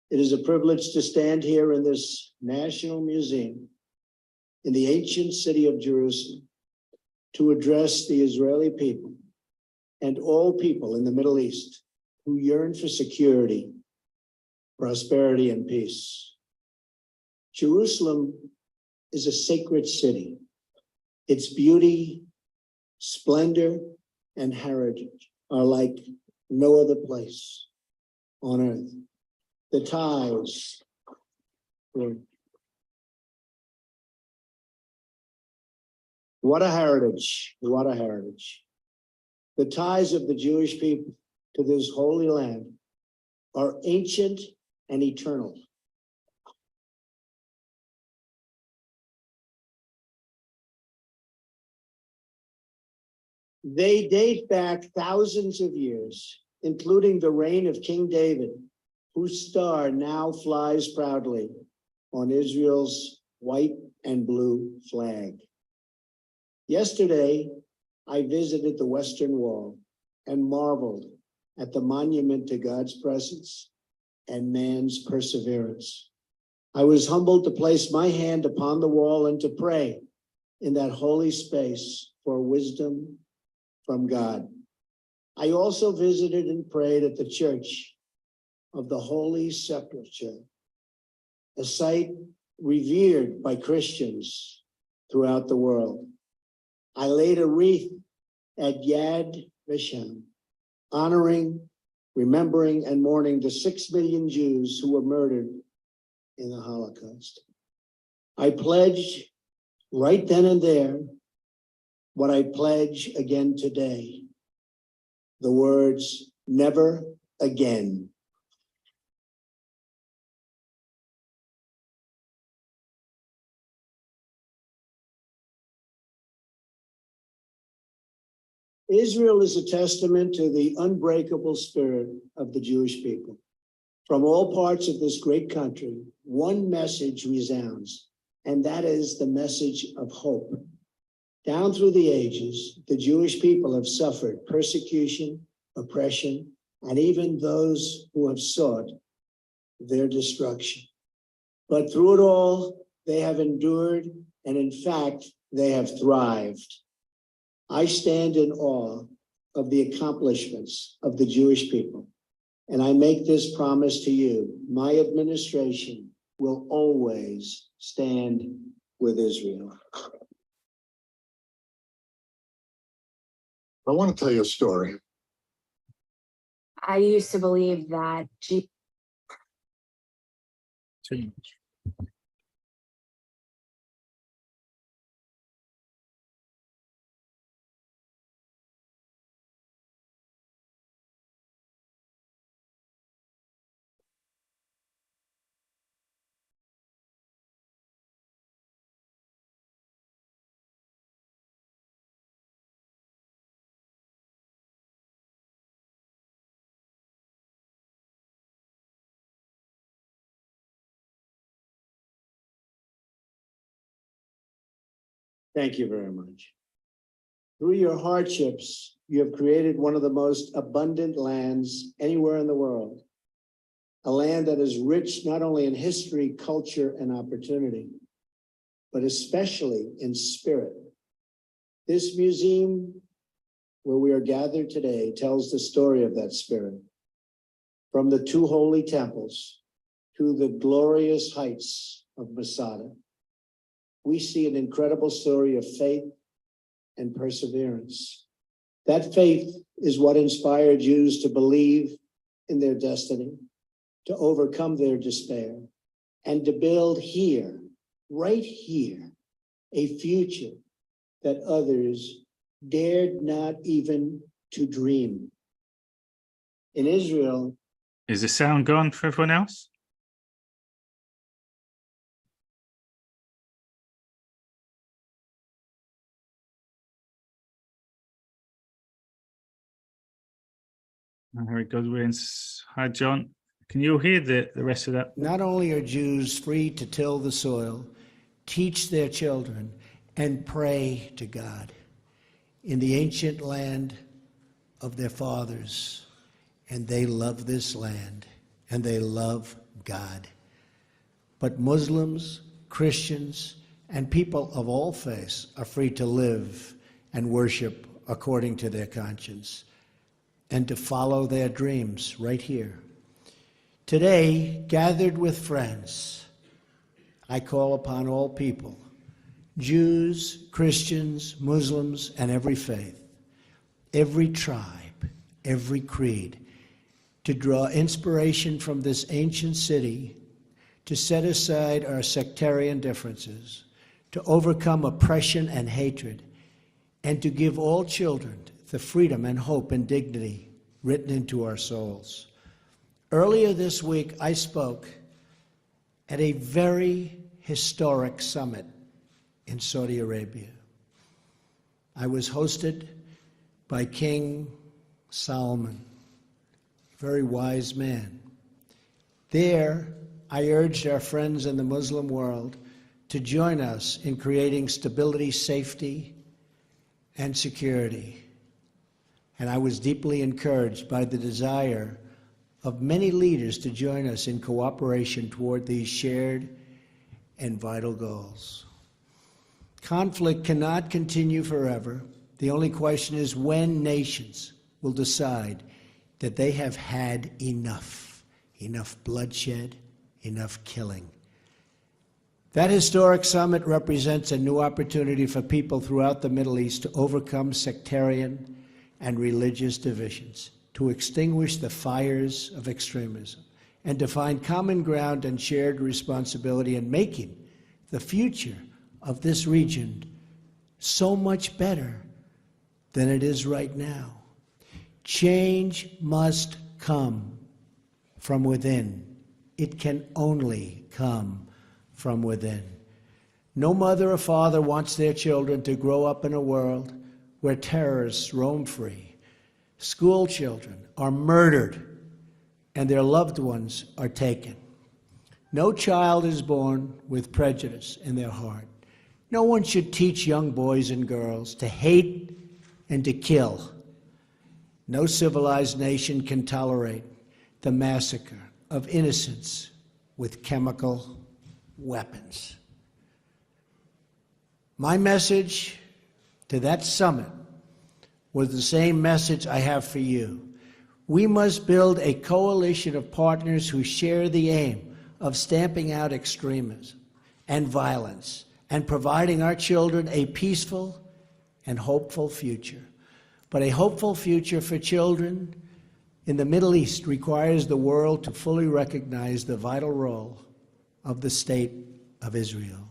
[SPEAKER 4] It is a privilege to stand here in this National Museum in the ancient city of Jerusalem to address the Israeli people and all people in the Middle East who yearn for security, prosperity, and peace. Jerusalem is a sacred city. Its beauty, splendor, and heritage are like no other place on earth. The ties. What a heritage, what a heritage. The ties of the Jewish people to this holy land are ancient and eternal. They date back thousands of years, including the reign of King David, whose star now flies proudly on Israel's white and blue flag. Yesterday, I visited the Western Wall and marveled at the monument to God's presence and man's perseverance. I was humbled to place my hand upon the wall and to pray in that holy space for wisdom from God. I also visited and prayed at the Church of the Holy Sepulchre, a site revered by Christians throughout the world. I laid a wreath at Yad Vashem, honoring, remembering, and mourning the 6 million Jews who were murdered in the Holocaust. I pledged right then and there what I pledge again today, the words, never again. Israel is a testament to the unbreakable spirit of the Jewish people. From all parts of this great country, one message resounds, and that is the message of hope. Down through the ages, the Jewish people have suffered persecution, oppression, and even those who have sought their destruction. But through it all, they have endured, and in fact, they have thrived. I stand in awe of the accomplishments of the Jewish people, and I make this promise to you. My administration will always stand with Israel.
[SPEAKER 8] I want to tell you a story.
[SPEAKER 9] I used to believe that
[SPEAKER 4] Thank you very much. Through your hardships, you have created one of the most abundant lands anywhere in the world. A land that is rich not only in history, culture, and opportunity, but especially in spirit. This museum where we are gathered today tells the story of that spirit. From the 2 holy temples to the glorious heights of Masada, we see an incredible story of faith and perseverance. That faith is what inspired Jews to believe in their destiny, to overcome their despair, and to build here, right here, a future that others dared not even to dream. In Israel,
[SPEAKER 1] Is the sound gone for everyone else? Here it goes. Hi, John. Can you hear the rest of that?
[SPEAKER 10] Not only are Jews free to till the soil, teach their children,
[SPEAKER 8] and pray to God in the ancient land of their fathers. And they love this land, and they love God. But Muslims, Christians, and people of all faiths are free to live and worship according to their conscience and to follow their dreams right here. Today, gathered with friends, I call upon all people, Jews, Christians, Muslims, and every faith, every tribe, every creed, to draw inspiration from this ancient city, to set aside our sectarian differences, to overcome oppression and hatred, and to give all children the freedom and hope and dignity written into our souls. Earlier this week, I spoke at a very historic summit in Saudi Arabia. I was hosted by King Salman, a very wise man. There, I urged our friends in the Muslim world to join us in creating stability, safety, and security. And I was deeply encouraged by the desire of many leaders to join us in cooperation toward these shared and vital goals. Conflict cannot continue forever. The only question is when nations will decide that they have had enough bloodshed, enough killing. That historic summit represents a new opportunity for people throughout the Middle East to overcome sectarian and religious divisions, to extinguish the fires of extremism, and to find common ground and shared responsibility in making the future of this region so much better than it is right now. Change must come from within. It can only come from within. No mother or father wants their children to grow up in a world where terrorists roam free, school children are murdered, and their loved ones are taken. No child is born with prejudice in their heart. No one should teach young boys and girls to hate and to kill. No civilized nation can tolerate the massacre of innocents with chemical weapons. My message to that summit was the same message I have for you. We must build a coalition of partners who share the aim of stamping out extremism and violence and providing our children a peaceful and hopeful future. But a hopeful future for children in the Middle East requires the world to fully recognize the vital role of the State of Israel.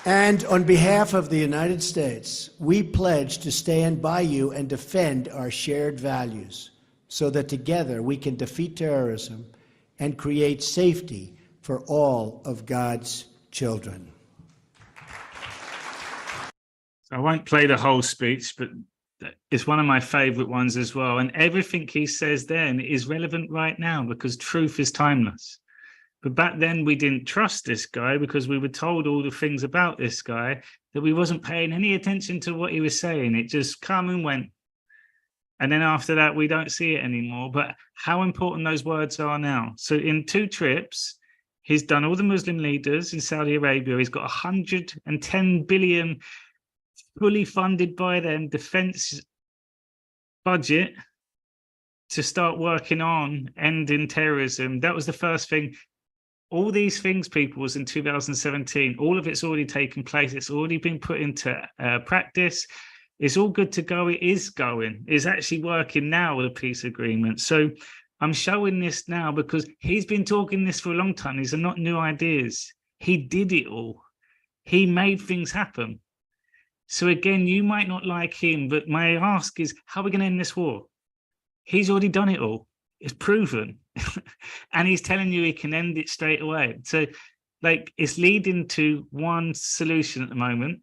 [SPEAKER 8] And on behalf of the United States, we pledge to stand by you and defend our shared values so that together we can defeat terrorism and create safety for all of God's children.
[SPEAKER 1] I won't play the whole speech, but it's one of my favorite ones as well. And everything he says then is relevant right now because truth is timeless. But back then we didn't trust this guy because we were told all the things about this guy that we wasn't paying any attention to what he was saying. It just come and went. And then after that, we don't see it anymore. But how important those words are now. So in 2 trips, he's done all the Muslim leaders in Saudi Arabia. He's got 110 billion fully funded by them defense budget to start working on ending terrorism. That was the first thing. All these things, people, was in 2017. All of it's already taken place. It's already been put into practice. It's all good to go. It is going. It's actually working now with a peace agreement. So I'm showing this now because he's been talking this for a long time. These are not new ideas. He did it all. He made things happen. So again, you might not like him, but my ask is, how are we going to end this war? He's already done it all. It's proven. And he's telling you he can end it straight away. So like it's leading to one solution at the moment.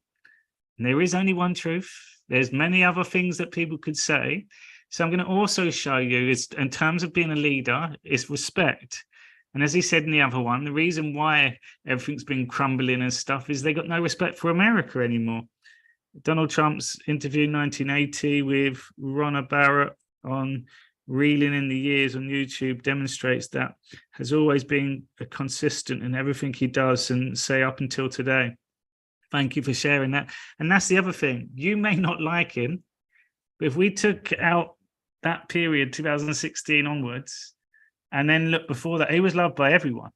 [SPEAKER 1] And there is only one truth. There's many other things that people could say. So I'm going to also show you is in terms of being a leader, is respect. And as he said in the other one, the reason why everything's been crumbling and stuff is they got no respect for America anymore. Donald Trump's interview in 1980 with Ronna Barrett on Reeling in the Years on YouTube demonstrates that has always been a consistent in everything he does and say up until today. Thank you for sharing that. And that's the other thing. You may not like him, but if we took out that period, 2016 onwards, and then look before that, he was loved by everyone.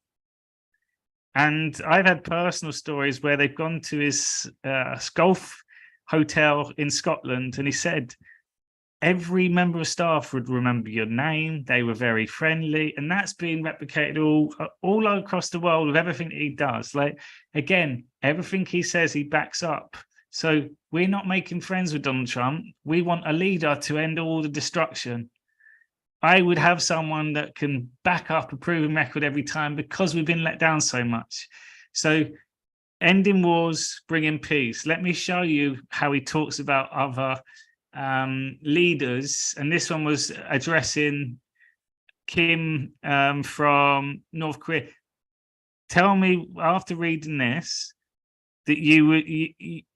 [SPEAKER 1] And I've had personal stories where they've gone to his golf hotel in Scotland, and he said, every member of staff would remember your name. They were very friendly, and that's being replicated all across the world with everything he does. Like, again, everything he says, he backs up. So we're not making friends with Donald Trump. We want a leader to end all the destruction. I would have someone that can back up a proven record every time because we've been let down so much. So ending wars, bringing peace. Let me show you how he talks about other leaders, and this one was addressing Kim from North Korea. Tell me after reading this that you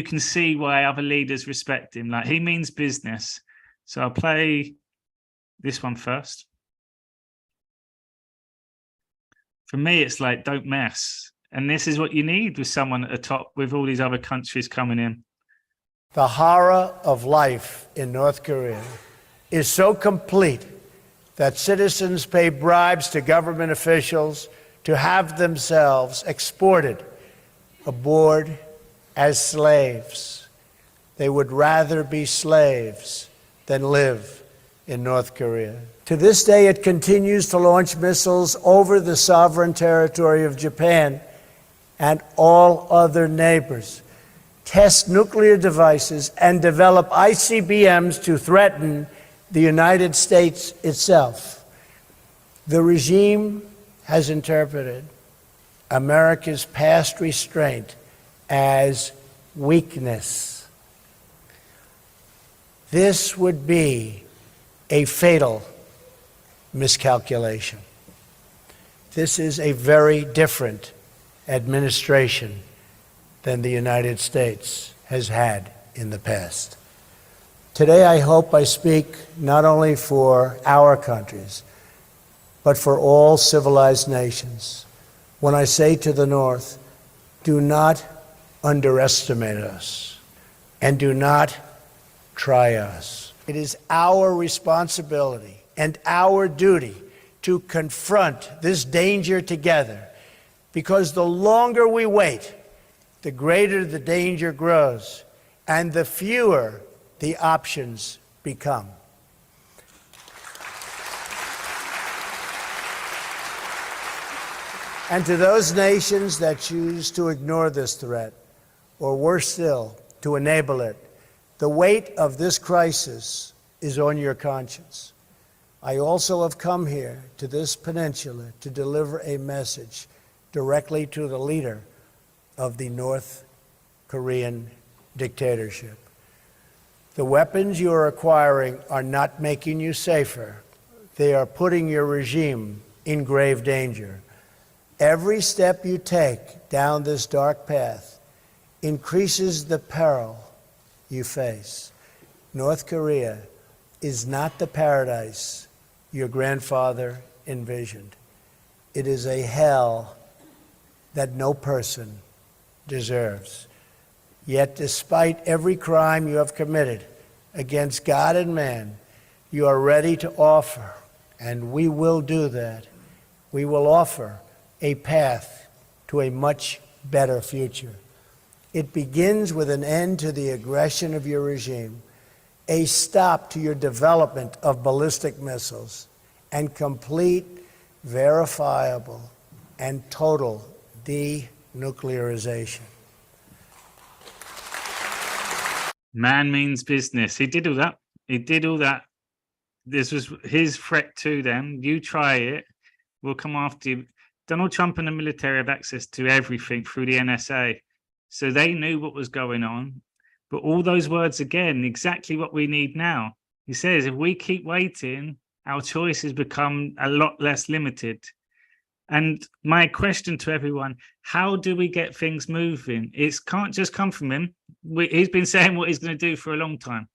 [SPEAKER 1] can see why other leaders respect him. Like, he means business. So I'll play this one first. For me, it's like, don't mess. And this is what you need with someone at the top with all these other countries coming in.
[SPEAKER 8] The horror of life in North Korea is so complete that citizens pay bribes to government officials to have themselves exported aboard as slaves. They would rather be slaves than live in North Korea. To this day, it continues to launch missiles over the sovereign territory of Japan and all other neighbors, test nuclear devices, and develop ICBMs to threaten the United States itself. The regime has interpreted America's past restraint as weakness. This would be a fatal miscalculation. This is a very different administration than the United States has had in the past. Today, I hope I speak not only for our countries, but for all civilized nations when I say to the North, do not underestimate us and do not try us. It is our responsibility and our duty to confront this danger together, because the longer we wait, the greater the danger grows and the fewer the options become. And to those nations that choose to ignore this threat, or worse still, to enable it, the weight of this crisis is on your conscience. I also have come here to this peninsula to deliver a message directly to the leader of the North Korean dictatorship. The weapons you are acquiring are not making you safer. They are putting your regime in grave danger. Every step you take down this dark path increases the peril you face. North Korea is not the paradise your grandfather envisioned. It is a hell that no person deserves. Yet, despite every crime you have committed against God and man, you are ready to offer, and we will do that. We will offer a path to a much better future. It begins with an end to the aggression of your regime, a stop to your development of ballistic missiles, and complete, verifiable, and total denuclearization.
[SPEAKER 1] Man means business. He did all that. He did all that. This was his threat to them. You try it, we'll come after you. Donald Trump and the military have access to everything through the NSA. So they knew what was going on. But all those words again, exactly what we need now. He says, if we keep waiting, our choices become a lot less limited. And my question to everyone, how do we get things moving? It can't just come from him. He's been saying what he's going to do for a long time.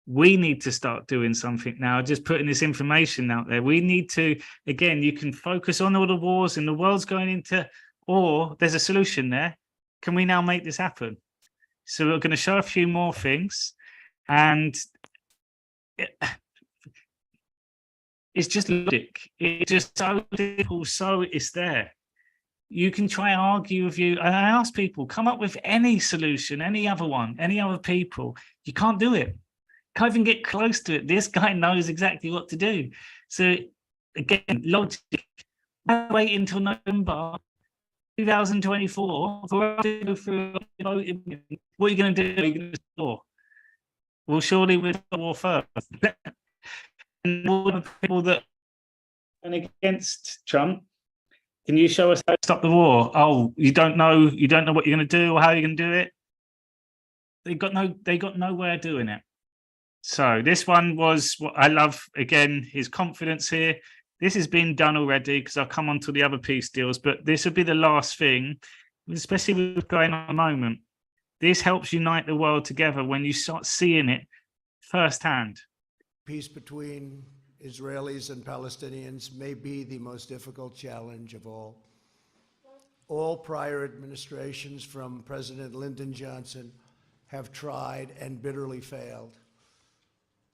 [SPEAKER 1] We need to start doing something now, just putting this information out there. We need to, again, you can focus on all the wars and the world's going into, or there's a solution there. Can we now make this happen? So we're going to show a few more things, and it's just logic. It's just so simple, so it's there. You can try and argue with you. And I ask people, come up with any solution, any other one, any other people. You can't do it. Can't even get close to it. This guy knows exactly what to do. So again, logic. Wait until November 2024 for us to go through. What are you going to do? Are you going to store? Well, surely we'll start war first. And all the people that are against Trump, can you show us how to stop the war? Oh, you don't know what you're going to do or how you're going to do it. They got nowhere doing it. So this one was what I love. Again, his confidence here. This has been done already because I'll come on to the other peace deals, but this will be the last thing, especially with what's going on at the moment. This helps unite the world together when you start seeing it firsthand.
[SPEAKER 8] Peace between Israelis and Palestinians may be the most difficult challenge of all. All prior administrations from President Lyndon Johnson have tried and bitterly failed.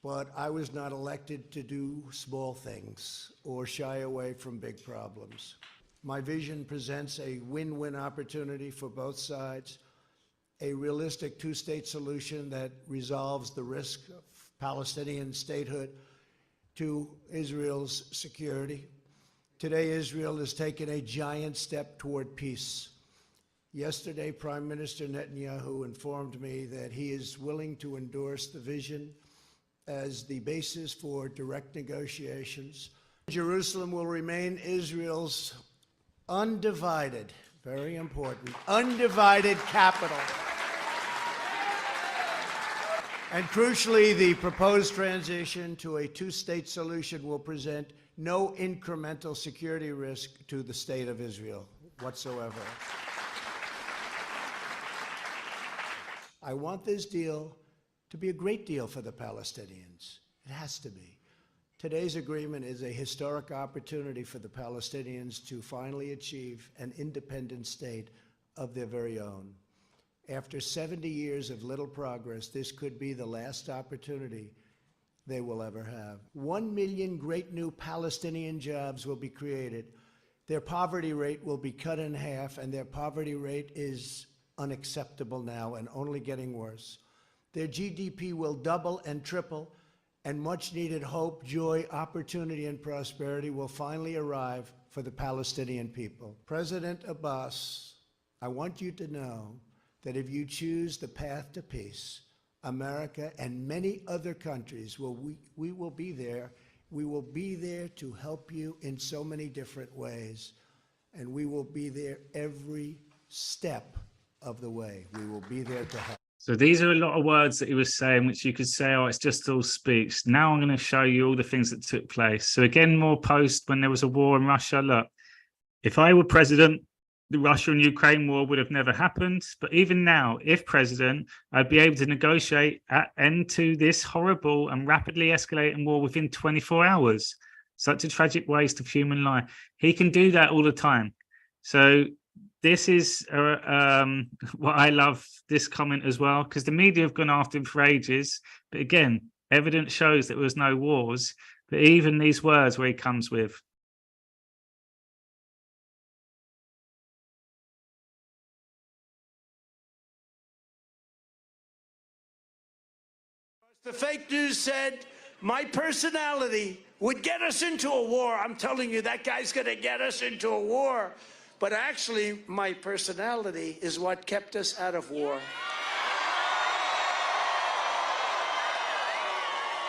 [SPEAKER 8] But I was not elected to do small things or shy away from big problems. My vision presents a win-win opportunity for both sides, a realistic two-state solution that resolves the risk of Palestinian statehood to Israel's security. Today, Israel has taken a giant step toward peace. Yesterday, Prime Minister Netanyahu informed me that he is willing to endorse the vision as the basis for direct negotiations. Jerusalem will remain Israel's undivided, very important, undivided capital. And crucially, the proposed transition to a two-state solution will present no incremental security risk to the state of Israel whatsoever. I want this deal to be a great deal for the Palestinians. It has to be. Today's agreement is a historic opportunity for the Palestinians to finally achieve an independent state of their very own. After 70 years of little progress, this could be the last opportunity they will ever have. 1 million great new Palestinian jobs will be created. Their poverty rate will be cut in half, and their poverty rate is unacceptable now and only getting worse. Their GDP will double and triple, and much-needed hope, joy, opportunity, and prosperity will finally arrive for the Palestinian people. President Abbas, I want you to know that if you choose the path to peace, America and many other countries, we will be there. We will be there to help you in so many different ways, and we will be there every step of the way. We will be there to help.
[SPEAKER 1] So these are a lot of words that he was saying, which you could say, oh, it's just all speech. Now I'm going to show you all the things that took place. So again, more post when there was a war in Russia. Look, if I were president, the Russia and Ukraine war would have never happened. But even now, if president, I'd be able to negotiate an end to this horrible and rapidly escalating war within 24 hours. Such a tragic waste of human life. He can do that all the time. So this is what I love this comment as well, because the media have gone after him for ages. But again, evidence shows that there was no wars. But even these words where he comes with.
[SPEAKER 9] The fake news said my personality would get us into a war. I'm telling you, that guy's going to get us into a war. But actually, my personality is what kept us out of war.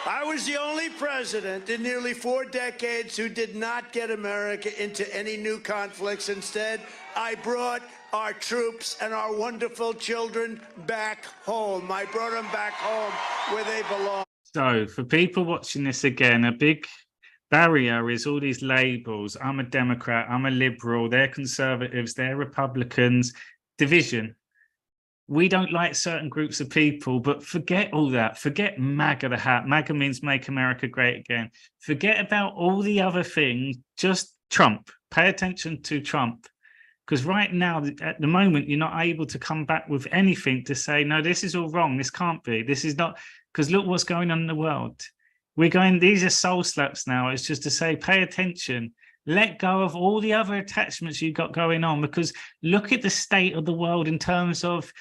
[SPEAKER 9] I was the only president in nearly 4 decades who did not get America into any new conflicts. Instead, I brought our troops and our wonderful children back home. I brought them back home where they belong.
[SPEAKER 1] So for people watching this again, a big barrier is all these labels. I'm a Democrat, I'm a liberal, they're conservatives, they're Republicans, division. We don't like certain groups of people, but forget all that. Forget MAGA the hat. MAGA means make America great again. Forget about all the other things, just Trump. Pay attention to Trump. Because right now, at the moment, you're not able to come back with anything to say, no, this is all wrong. This can't be. This is not, because look what's going on in the world. We're going, these are soul slaps now. It's just to say, pay attention. Let go of all the other attachments you've got going on, because look at the state of the world in terms of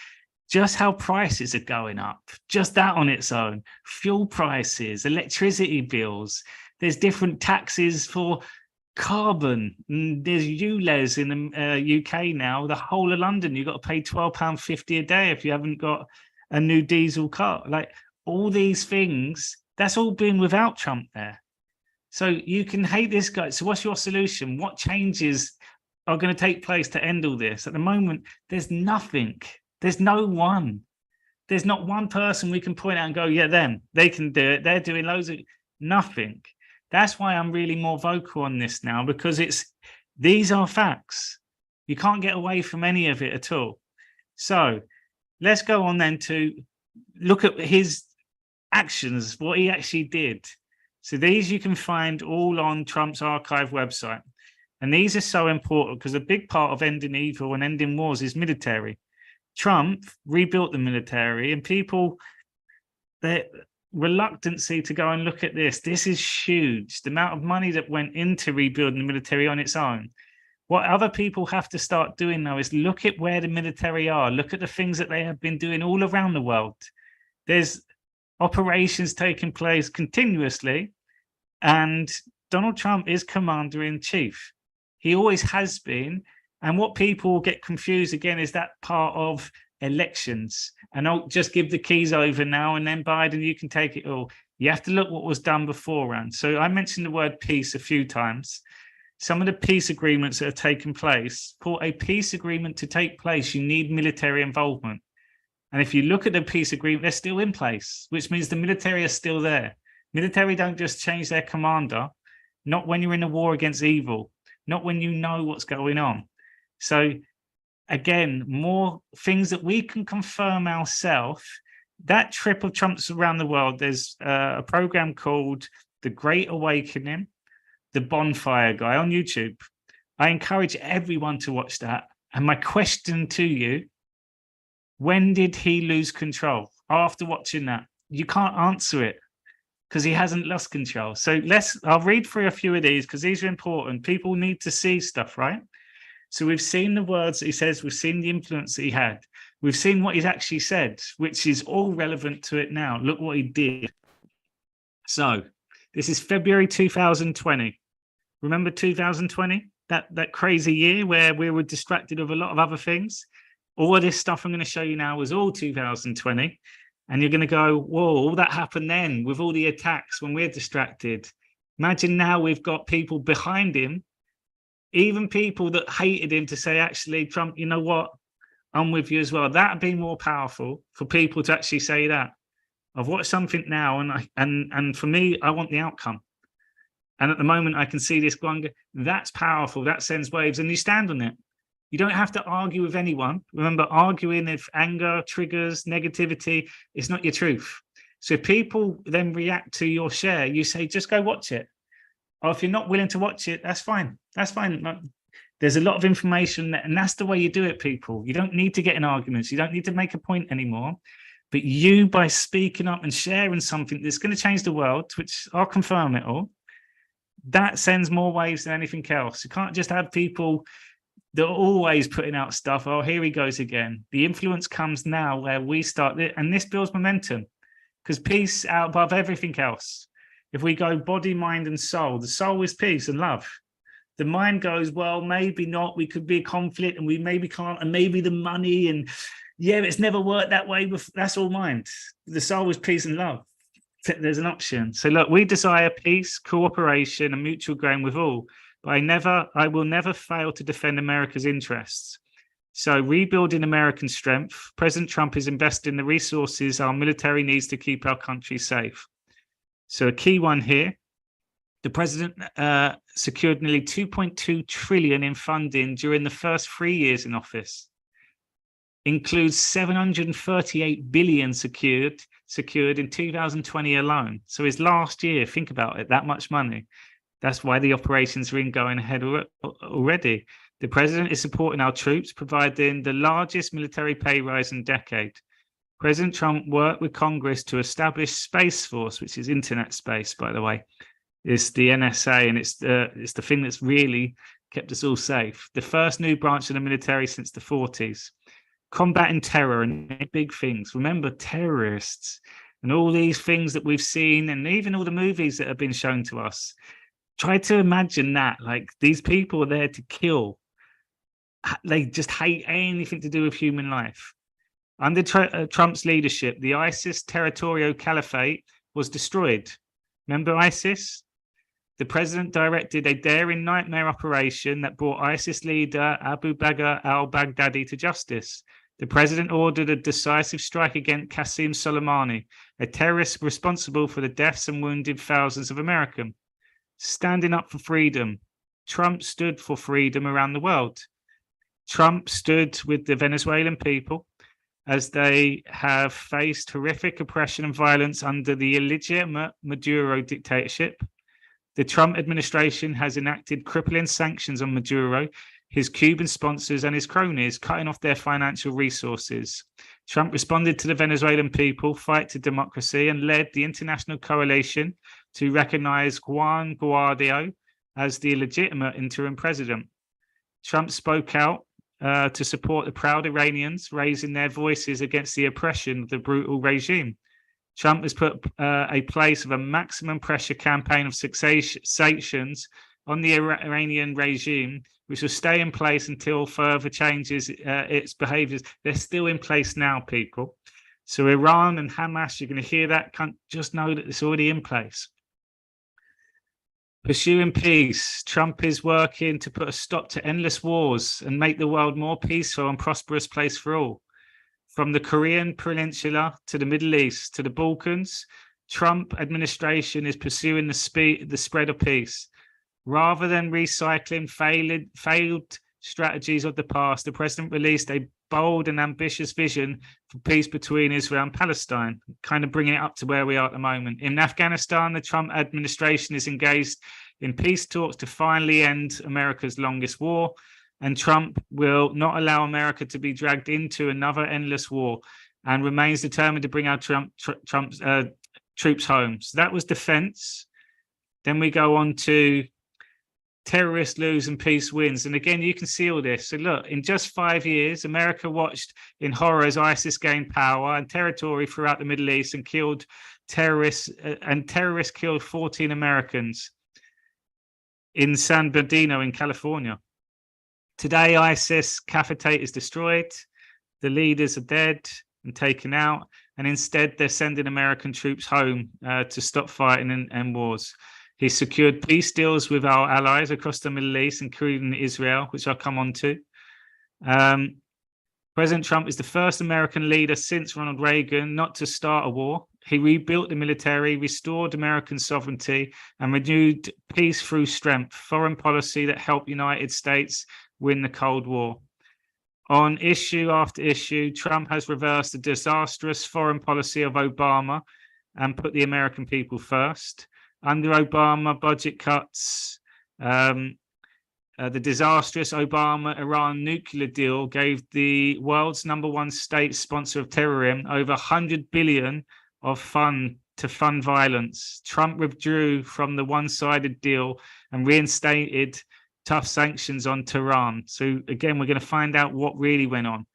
[SPEAKER 1] just how prices are going up, just that on its own, fuel prices, electricity bills, there's different taxes for carbon. There's ULEZ in the UK now, the whole of London, you've got to pay £12.50 a day if you haven't got a new diesel car. Like all these things, that's all been without Trump there. So you can hate this guy. So what's your solution? What changes are going to take place to end all this? At the moment, there's nothing. There's no one. There's not one person we can point out and go, yeah, them, they can do it. They're doing loads of nothing. That's why I'm really more vocal on this now, because these are facts. You can't get away from any of it at all. So let's go on then to look at his actions, what he actually did. So these you can find all on Trump's archive website. And these are so important because a big part of ending evil and ending wars is military. Trump rebuilt the military, and people, their reluctancy to go and look at this is huge. The amount of money that went into rebuilding the military on its own. What other people have to start doing now is look at where the military are, look at the things that they have been doing all around the world. There's operations taking place continuously, and Donald Trump is commander-in-chief. He always has been. And what people get confused again is that part of elections. And I'll just give the keys over now, and then Biden, you can take it all. You have to look what was done beforehand. So I mentioned the word peace a few times. Some of the peace agreements that have taken place, for a peace agreement to take place, you need military involvement. And if you look at the peace agreement, they're still in place, which means the military are still there. Military don't just change their commander, not when you're in a war against evil, not when you know what's going on. So again, more things that we can confirm ourselves. That trip of Trump's around the world, there's a program called The Great Awakening, The Bonfire Guy on YouTube. I encourage everyone to watch that. And my question to you, when did he lose control? After watching that, you can't answer it because he hasn't lost control. So I'll read through a few of these because these are important. People need to see stuff, right? So we've seen the words that he says, we've seen the influence that he had, we've seen what he's actually said, which is all relevant to it now. Look what he did. So this is February 2020. Remember 2020? That crazy year where we were distracted with a lot of other things? All of this stuff I'm going to show you now was all 2020. And you're going to go, whoa, all that happened then with all the attacks when we're distracted. Imagine now we've got people behind him, even people that hated him, to say, actually, Trump, you know what? I'm with you as well. That'd be more powerful for people to actually say that. I've watched something now, and for me, I want the outcome. And at the moment, I can see this going, that's powerful. That sends waves, and you stand on it. You don't have to argue with anyone. Remember, arguing if anger triggers negativity, it's not your truth. So if people then react to your share, you say, just go watch it. Or if you're not willing to watch it, that's fine. That's fine. There's a lot of information, and that's the way you do it, people. You don't need to get in arguments. You don't need to make a point anymore. But you, by speaking up and sharing something that's going to change the world, which I'll confirm it all, that sends more waves than anything else. You can't just have people that are always putting out stuff. Oh, here he goes again. The influence comes now where we start it, and this builds momentum, because peace out above everything else. If we go body, mind, and soul, the soul is peace and love. The mind goes, well, maybe not. We could be a conflict, and we maybe can't, and maybe the money, and yeah, it's never worked that way. But that's all mind. The soul is peace and love. There's an option. So look, we desire peace, cooperation, and mutual gain with all. But I will never fail to defend America's interests. So rebuilding American strength, President Trump is investing the resources our military needs to keep our country safe. So a key one here, the president secured nearly 2.2 trillion in funding during the first 3 years in office. Includes 738 billion secured in 2020 alone. So his last year, think about it, that much money. That's why the operations are going ahead already. The president is supporting our troops, providing the largest military pay rise in a decade. President Trump worked with Congress to establish Space Force, which is internet space, by the way. It's the NSA, and it's the thing that's really kept us all safe. The first new branch of the military since the 40s. Combating terror and big things. Remember, terrorists and all these things that we've seen, and even all the movies that have been shown to us. Try to imagine that, like, these people are there to kill. They just hate anything to do with human life. Under Trump's leadership, the ISIS territorial caliphate was destroyed. Remember ISIS? The president directed a daring nightmare operation that brought ISIS leader Abu Bakr al-Baghdadi to justice. The president ordered a decisive strike against Qasem Soleimani, a terrorist responsible for the deaths and wounded thousands of Americans. Standing up for freedom. Trump stood for freedom around the world. Trump stood with the Venezuelan people as they have faced horrific oppression and violence under the illegitimate Maduro dictatorship. The Trump administration has enacted crippling sanctions on Maduro, his Cuban sponsors and his cronies, cutting off their financial resources. Trump responded to the Venezuelan people fight to democracy and led the international coalition to recognize Juan Guaido as the legitimate interim president. Trump spoke out to support the proud Iranians, raising their voices against the oppression of the brutal regime. Trump has put a place of a maximum pressure campaign of sanctions on the Iranian regime, which will stay in place until further changes its behaviors. They're still in place now, people. So Iran and Hamas, you're going to hear that, just know that it's already in place. Pursuing peace. Trump is working to put a stop to endless wars and make the world more peaceful and prosperous place for all. From the Korean Peninsula to the Middle East to the Balkans, Trump administration is pursuing the spread of peace. Rather than recycling failed strategies of the past, the president released a bold and ambitious vision for peace between Israel and Palestine, kind of bringing it up to where we are at the moment. In Afghanistan, the Trump administration is engaged in peace talks to finally end America's longest war, and Trump will not allow America to be dragged into another endless war and remains determined to bring our Trump's troops home. So that was defense. Then we go on to terrorists lose and peace wins. And again, you can see all this. So look, in just 5 years, America watched in horror as ISIS gained power and territory throughout the Middle East and killed terrorists, killed 14 Americans in San Bernardino in California. Today, ISIS caliphate is destroyed. The leaders are dead and taken out. And instead, they're sending American troops home to stop fighting and end wars. He secured peace deals with our allies across the Middle East, including Israel, which I'll come on to. President Trump is the first American leader since Ronald Reagan not to start a war. He rebuilt the military, restored American sovereignty, and renewed peace through strength, foreign policy that helped the United States win the Cold War. On issue after issue, Trump has reversed the disastrous foreign policy of Obama and put the American people first. Under Obama, budget cuts, the disastrous Obama-Iran nuclear deal gave the world's #1 state sponsor of terrorism over $100 billion of fund to fund violence. Trump withdrew from the one-sided deal and reinstated tough sanctions on Tehran. So again, we're going to find out what really went on.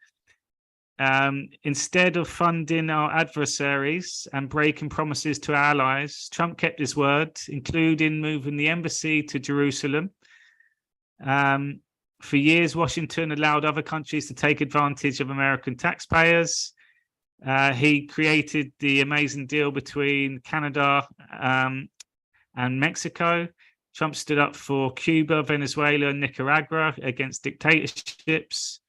[SPEAKER 1] Instead of funding our adversaries and breaking promises to our allies, Trump kept his word, including moving the embassy to Jerusalem. For years, Washington allowed other countries to take advantage of American taxpayers. He created the amazing deal between Canada and Mexico. Trump stood up for Cuba, Venezuela, and Nicaragua against dictatorships.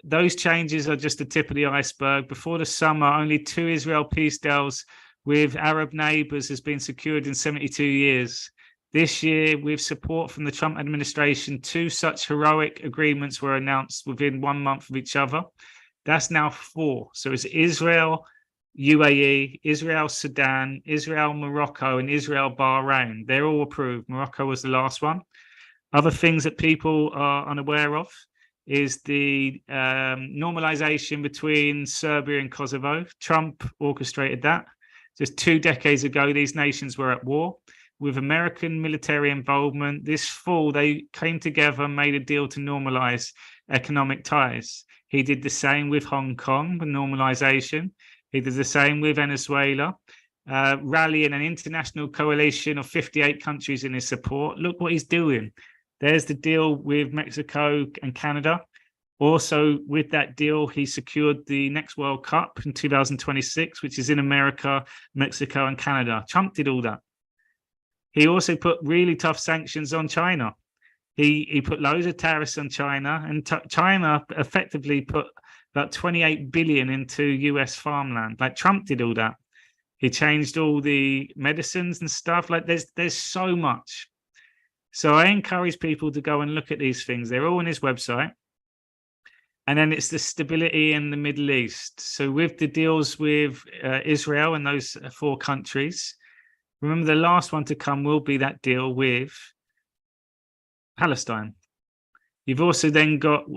[SPEAKER 1] Those changes are just the tip of the iceberg. Before the summer, only 2 Israel peace deals with Arab neighbors has been secured in 72 years. This year, with support from the Trump administration, 2 such heroic agreements were announced within 1 month of each other. That's now 4. So it's Israel, UAE, Israel, Sudan, Israel, Morocco, and Israel, Bahrain. They're all approved. Morocco was the last one. Other things that people are unaware of is the normalization between Serbia and Kosovo. Trump orchestrated that. Just 2 decades ago, these nations were at war. With American military involvement, this fall, they came together and made a deal to normalize economic ties. He did the same with Hong Kong, with normalization. He did the same with Venezuela, rallying an international coalition of 58 countries in his support. Look what he's doing. There's the deal with Mexico and Canada. Also, with that deal, he secured the next World Cup in 2026, which is in America, Mexico, and Canada. Trump did all that. He also put really tough sanctions on China. He put loads of tariffs on China, and China effectively put about 28 billion into US farmland. Like, Trump did all that. He changed all the medicines and stuff. Like, there's so much. So I encourage people to go and look at these things. They're all on his website. And then it's the stability in the Middle East. So with the deals with Israel and those 4 countries, remember the last one to come will be that deal with Palestine. You've also then got,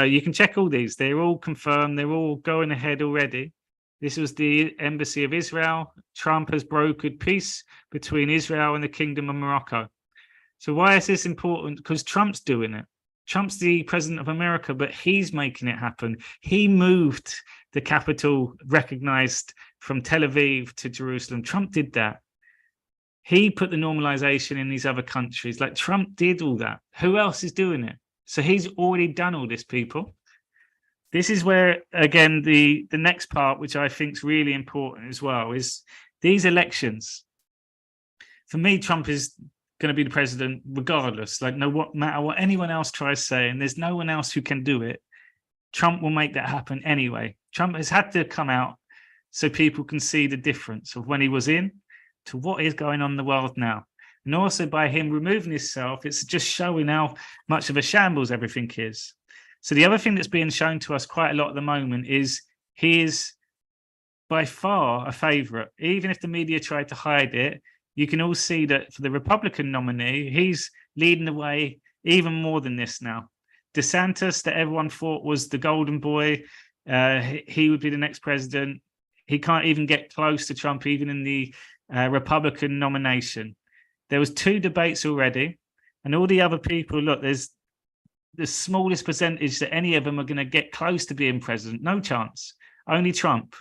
[SPEAKER 1] you can check all these. They're all confirmed. They're all going ahead already. This was the Embassy of Israel. Trump has brokered peace between Israel and the Kingdom of Morocco. So why is this important? Because Trump's doing it. Trump's the president of America, but he's making it happen. He moved the capital recognized from Tel Aviv to Jerusalem. Trump did that. He put the normalization in these other countries. Like, Trump did all that. Who else is doing it? So he's already done all this, people. This is where, again, the next part, which I think is really important as well, is these elections. For me, Trump is going to be the president regardless. Like, no matter what anyone else tries saying, there's no one else who can do it. Trump will make that happen anyway. Trump has had to come out so people can see the difference of when he was in to what is going on in the world now. And also by him removing himself, it's just showing how much of a shambles everything is. So the other thing that's being shown to us quite a lot at the moment is he is by far a favorite. Even if the media tried to hide it, you can all see that for the Republican nominee, he's leading the way even more than this now. DeSantis, that everyone thought was the golden boy, he would be the next president. He can't even get close to Trump, even in the Republican nomination. There was 2 debates already, and all the other people, look, there's the smallest percentage that any of them are going to get close to being president. No chance. Only Trump.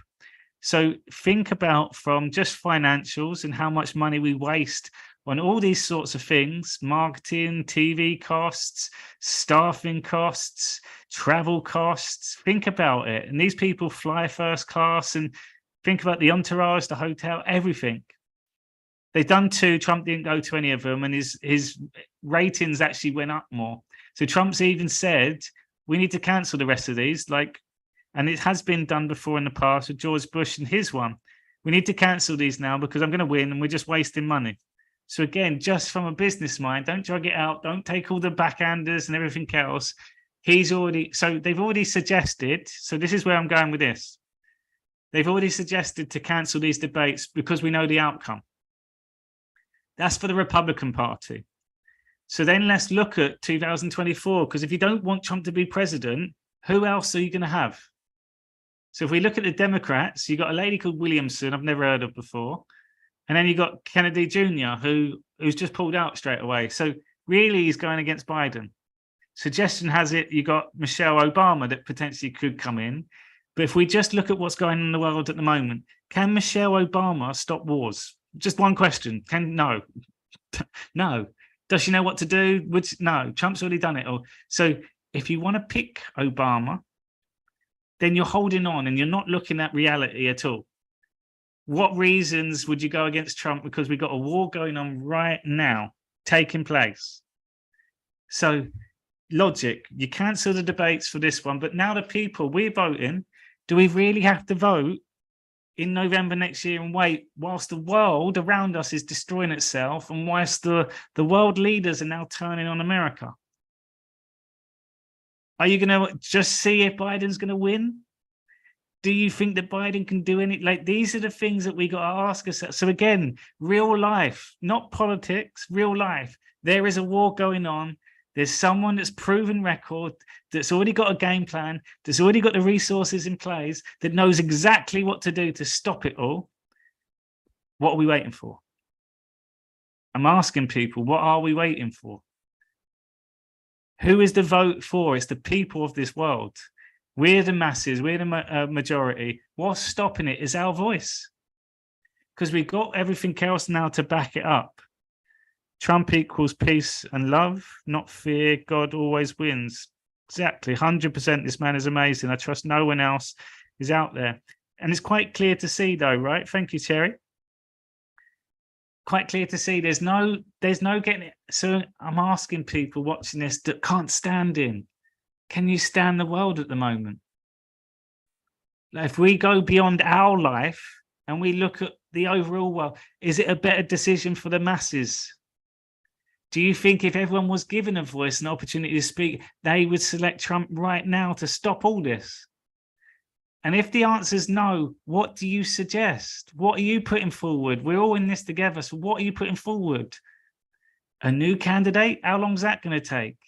[SPEAKER 1] So think about from just financials and how much money we waste on all these sorts of things: marketing, TV costs, staffing costs, travel costs. Think about it. And these people fly first class, and think about the entourage, the hotel, everything. They've done 2. Trump didn't go to any of them, and his ratings actually went up more. So Trump's even said, we need to cancel the rest of these. Like, and it has been done before in the past with George Bush and his one. We need to cancel these now because I'm going to win and we're just wasting money. So again, just from a business mind, don't drag it out. Don't take all the backhanders and everything else. They've already suggested, so this is where I'm going with this. They've already suggested to cancel these debates because we know the outcome. That's for the Republican Party. So then let's look at 2024, because if you don't want Trump to be president, who else are you going to have? So if we look at the Democrats, you've got a lady called Williamson, I've never heard of before. And then you've got Kennedy Jr., who's just pulled out straight away. So really he's going against Biden. Suggestion has it, you've got Michelle Obama that potentially could come in. But if we just look at what's going on in the world at the moment, can Michelle Obama stop wars? Just one question. No. No. Does she know what to do? No, Trump's already done it all. So if you want to pick Obama, then you're holding on and you're not looking at reality at all. What reasons would you go against Trump? Because we've got a war going on right now, taking place. So logic, you cancel the debates for this one, but now the people, we're voting. Do we really have to vote in November next year and wait whilst the world around us is destroying itself and whilst the world leaders are now turning on America? Are you going to just see if Biden's going to win? Do you think that Biden can do any? Like, these are the things that we got to ask ourselves. So again, real life, not politics, real life. There is a war going on. There's someone that's proven record, that's already got a game plan, that's already got the resources in place, that knows exactly what to do to stop it all. What are we waiting for? I'm asking people, what are we waiting for? Who is the vote for? It's the people of this world. We're the masses, we're the majority. What's stopping it is our voice. Because we've got everything else now to back it up. Trump equals peace and love, not fear. God always wins. Exactly, 100%. This man is amazing. I trust no one else is out there. And it's quite clear to see though, right? Thank you, Terry. Quite clear to see there's no getting it. So I'm asking people watching this that can't stand him. Can you stand the world at the moment? If we go beyond our life and we look at the overall world, is it a better decision for the masses? Do you think if everyone was given a voice and opportunity to speak, they would select Trump right now to stop all this? And if the answer is no, what do you suggest? What are you putting forward? We're all in this together. So what are you putting forward? A new candidate? How long is that going to take?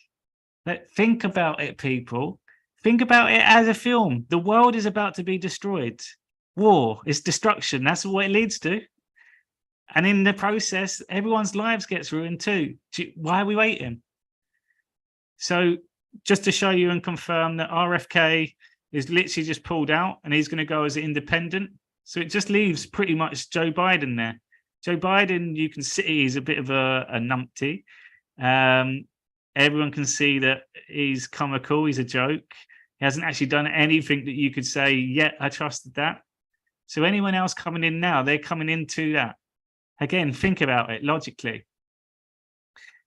[SPEAKER 1] Think about it, people. Think about it as a film. The world is about to be destroyed. War is destruction. That's what it leads to. And in the process, everyone's lives gets ruined too. Why are we waiting? So just to show you and confirm that RFK is literally just pulled out and he's going to go as an independent. So it just leaves pretty much Joe Biden there. Joe Biden, you can see he's a bit of a numpty. Everyone can see that he's comical. He's a joke. He hasn't actually done anything that you could say, yeah, I trusted that. So anyone else coming in now, they're coming into that. Again, think about it logically.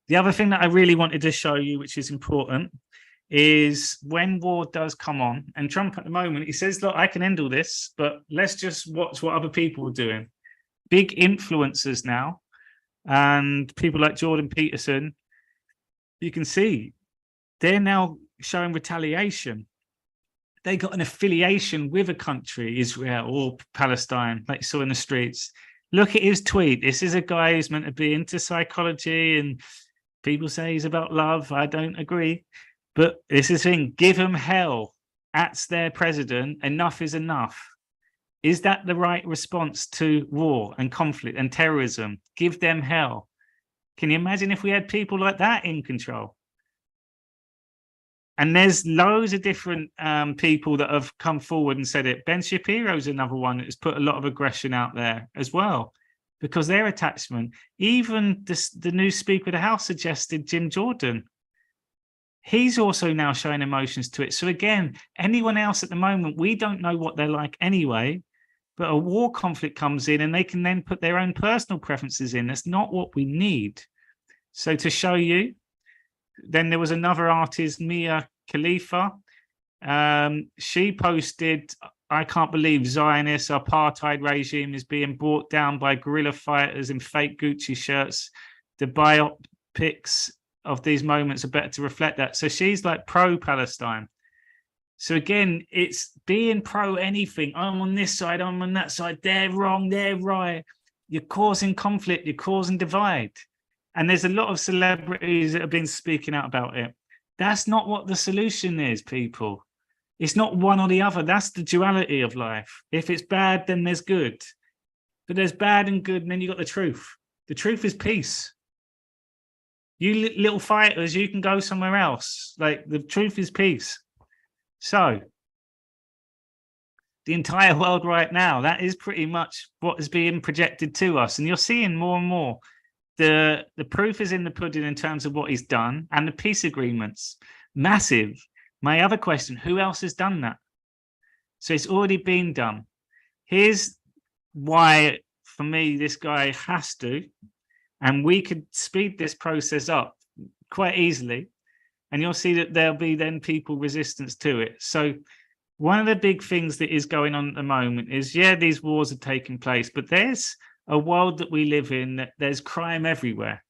[SPEAKER 1] The other thing that I really wanted to show you, which is important, is when war does come on, and Trump at the moment, he says, look, I can end all this, but let's just watch what other people are doing. Big influencers now, and people like Jordan Peterson, you can see they're now showing retaliation. They got an affiliation with a country, Israel or Palestine, like you saw in the streets. Look at his tweet. This is a guy who's meant to be into psychology, and people say he's about love. I don't agree. But this is the thing, give them hell. That's their president. Enough is enough. Is that the right response to war and conflict and terrorism? Give them hell. Can you imagine if we had people like that in control? And there's loads of different people that have come forward and said it. Ben Shapiro's another one that has put a lot of aggression out there as well, because their attachment. Even the new Speaker of the House suggested Jim Jordan. He's also now showing emotions to it. So again, anyone else at the moment, we don't know what they're like anyway, but a war conflict comes in and they can then put their own personal preferences in. That's not what we need. So to show you, then there was another artist, Mia Khalifa. She posted, I can't believe Zionist apartheid regime is being brought down by guerrilla fighters in fake Gucci shirts. The biopics of these moments are better to reflect that. So she's like pro-Palestine. So again, it's being pro anything. I'm on this side, I'm on that side. They're wrong, they're right. You're causing conflict, you're causing divide. And there's a lot of celebrities that have been speaking out about it. That's not what the solution is, people. It's not one or the other. That's the duality of life. If it's bad, then there's good. But there's bad and good, and then you got the truth. The truth is peace. You little fighters, you can go somewhere else. Like, the truth is peace. So the entire world right now, that is pretty much what is being projected to us. And you're seeing more and more. The proof is in the pudding in terms of what he's done, and the peace agreements. Massive. My other question, who else has done that? So it's already been done. Here's why, for me, this guy has to, and we could speed this process up quite easily, and you'll see that there'll be then people resistance to it. So one of the big things that is going on at the moment is, yeah, these wars are taking place, but there's a world that we live in that there's crime everywhere.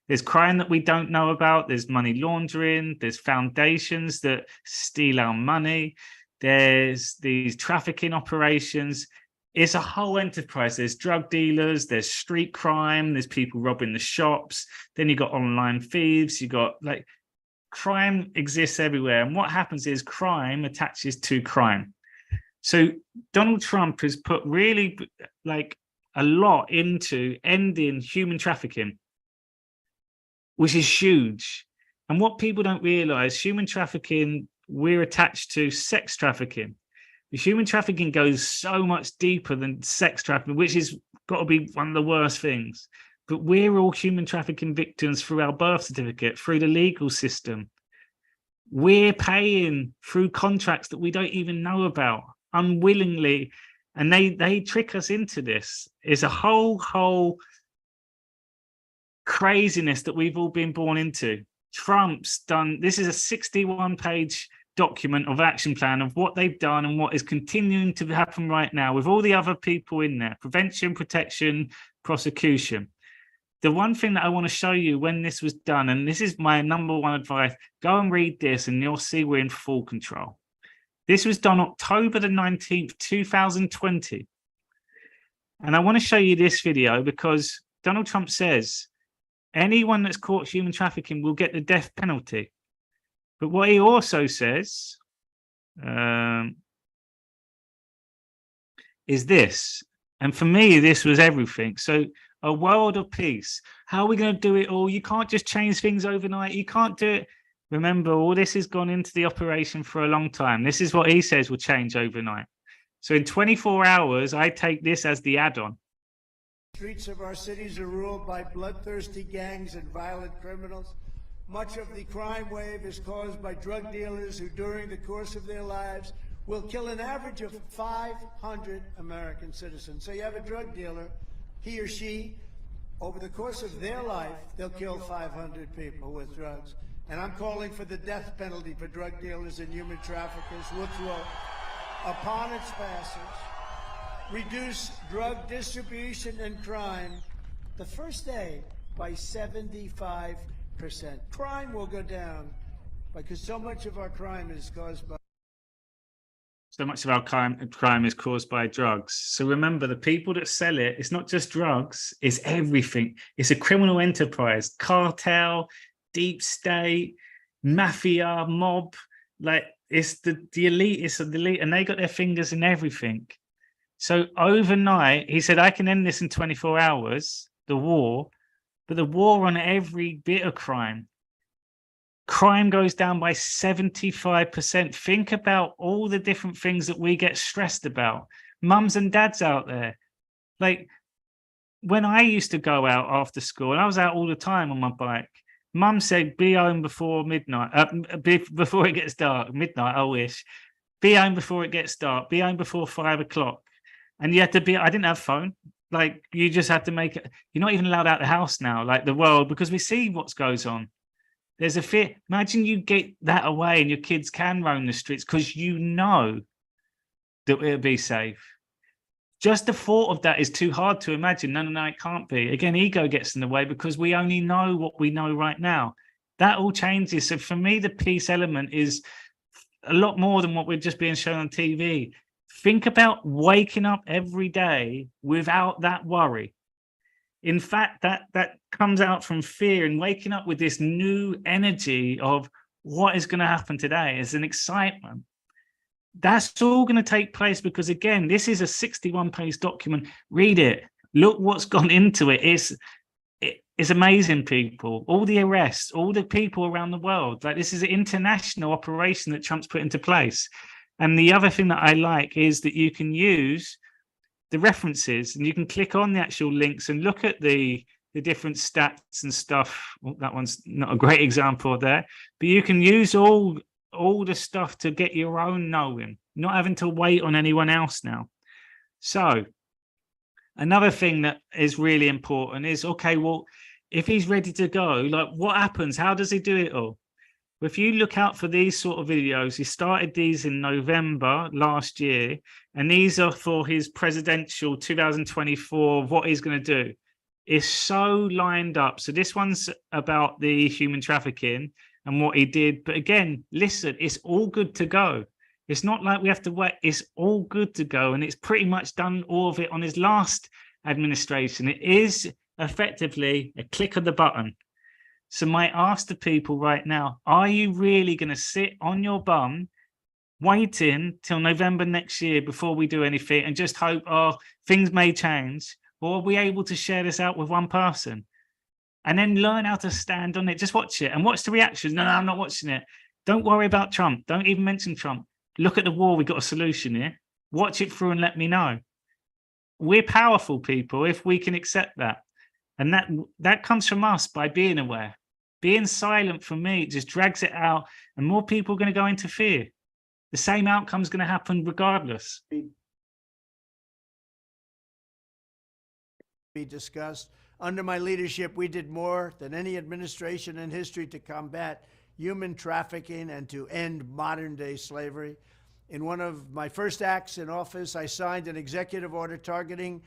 [SPEAKER 1] There's crime that we don't know about. There's money laundering. There's foundations that steal our money. There's these trafficking operations. It's a whole enterprise. There's drug dealers. There's street crime. There's people robbing the shops. Then you got online thieves. You got like crime exists everywhere. And what happens is crime attaches to crime. So Donald Trump has put really like a lot into ending human trafficking, which is huge. And what people don't realize, human trafficking, we're attached to sex trafficking. The human trafficking goes so much deeper than sex trafficking, which is got to be one of the worst things. But we're all human trafficking victims through our birth certificate, through the legal system. We're paying through contracts that we don't even know about unwillingly. And they trick us into this. It's a whole craziness that we've all been born into. Trump's done, this is a 61-page document of action plan of what they've done and what is continuing to happen right now with all the other people in there: prevention, protection, prosecution. The one thing that I want to show you when this was done, and this is my number one advice, go and read this and you'll see we're in full control. This was done October the 19th, 2020. And I want to show you this video because Donald Trump says anyone that's caught human trafficking will get the death penalty. But what he also says is this. And for me, this was everything. So a world of peace. How are we going to do it all? You can't just change things overnight. You can't do it. Remember, all this has gone into the operation for a long time. This is what he says will change overnight. So in 24 hours, I take this as the add-on.
[SPEAKER 9] Streets of our cities are ruled by bloodthirsty gangs and violent criminals. Much of the crime wave is caused by drug dealers who, during the course of their lives, will kill an average of 500 American citizens. So you have a drug dealer, he or she, over the course of their life, they'll kill 500 people with drugs. And I'm calling for the death penalty for drug dealers and human traffickers, which will, upon its passage, reduce drug distribution and crime the first day by 75%. Crime will go down because so much of our crime is caused by...
[SPEAKER 1] So much of our crime is caused by drugs. So remember, the people that sell it, it's not just drugs, it's everything. It's a criminal enterprise, cartel, deep state, mafia, mob. Like it's the elite, it's the elite, and they got their fingers in everything. So overnight, he said, I can end this in 24 hours, the war, but the war on every bit of crime. Crime goes down by 75%. Think about all the different things that we get stressed about. Mums and dads out there. Like when I used to go out after school, and I was out all the time on my bike, Mum said, be home before midnight, before it gets dark. Midnight, I wish. Be home before it gets dark. Be home before 5 o'clock. And you had to be, I didn't have phone. Like you just had to make it. You're not even allowed out the house now, like the world, because we see what goes on. There's a fear. Imagine you get that away and your kids can roam the streets because you know that it'll be safe. Just the thought of that is too hard to imagine. No, it can't be. Again, ego gets in the way because we only know what we know right now. That all changes. So for me, the peace element is a lot more than what we're just being shown on TV. Think about waking up every day without that worry. In fact, that comes out from fear and waking up with this new energy of what is going to happen today is an excitement. That's all going to take place because, again, this is a 61-page document. Read it. Look what's gone into it. It's amazing, people. All the arrests, all the people around the world. Like this is an international operation that Trump's put into place. And the other thing that I like is that you can use the references and you can click on the actual links and look at the different stats and stuff. Well, that one's not a great example there, but you can use all the stuff to get your own knowing, not having to wait on anyone else now. So another thing that is really important is, okay, well, if he's ready to go, like what happens? How does he do it all? But if you look out for these sort of videos, he started these in November last year, and these are for his presidential 2024, what he's going to do. It's so lined up. So this one's about the human trafficking and what he did. But again, listen, it's all good to go. It's not like we have to wait. It's all good to go. And it's pretty much done all of it on his last administration. It is effectively a click of the button. So my ask to people right now, are you really going to sit on your bum waiting till November next year before we do anything and just hope, oh, things may change? Or are we able to share this out with one person and then learn how to stand on it? Just watch it and watch the reactions. No, I'm not watching it. Don't worry about Trump. Don't even mention Trump. Look at the war. We've got a solution here. Watch it through and let me know. We're powerful people if we can accept that. And that comes from us by being aware. Being silent, for me, just drags it out, and more people are going to go into fear. The same outcome is going to happen regardless.
[SPEAKER 10] Be discussed. Under my leadership, we did more than any administration in history to combat human trafficking and to end modern-day slavery. In one of my first acts in office, I signed an executive order targeting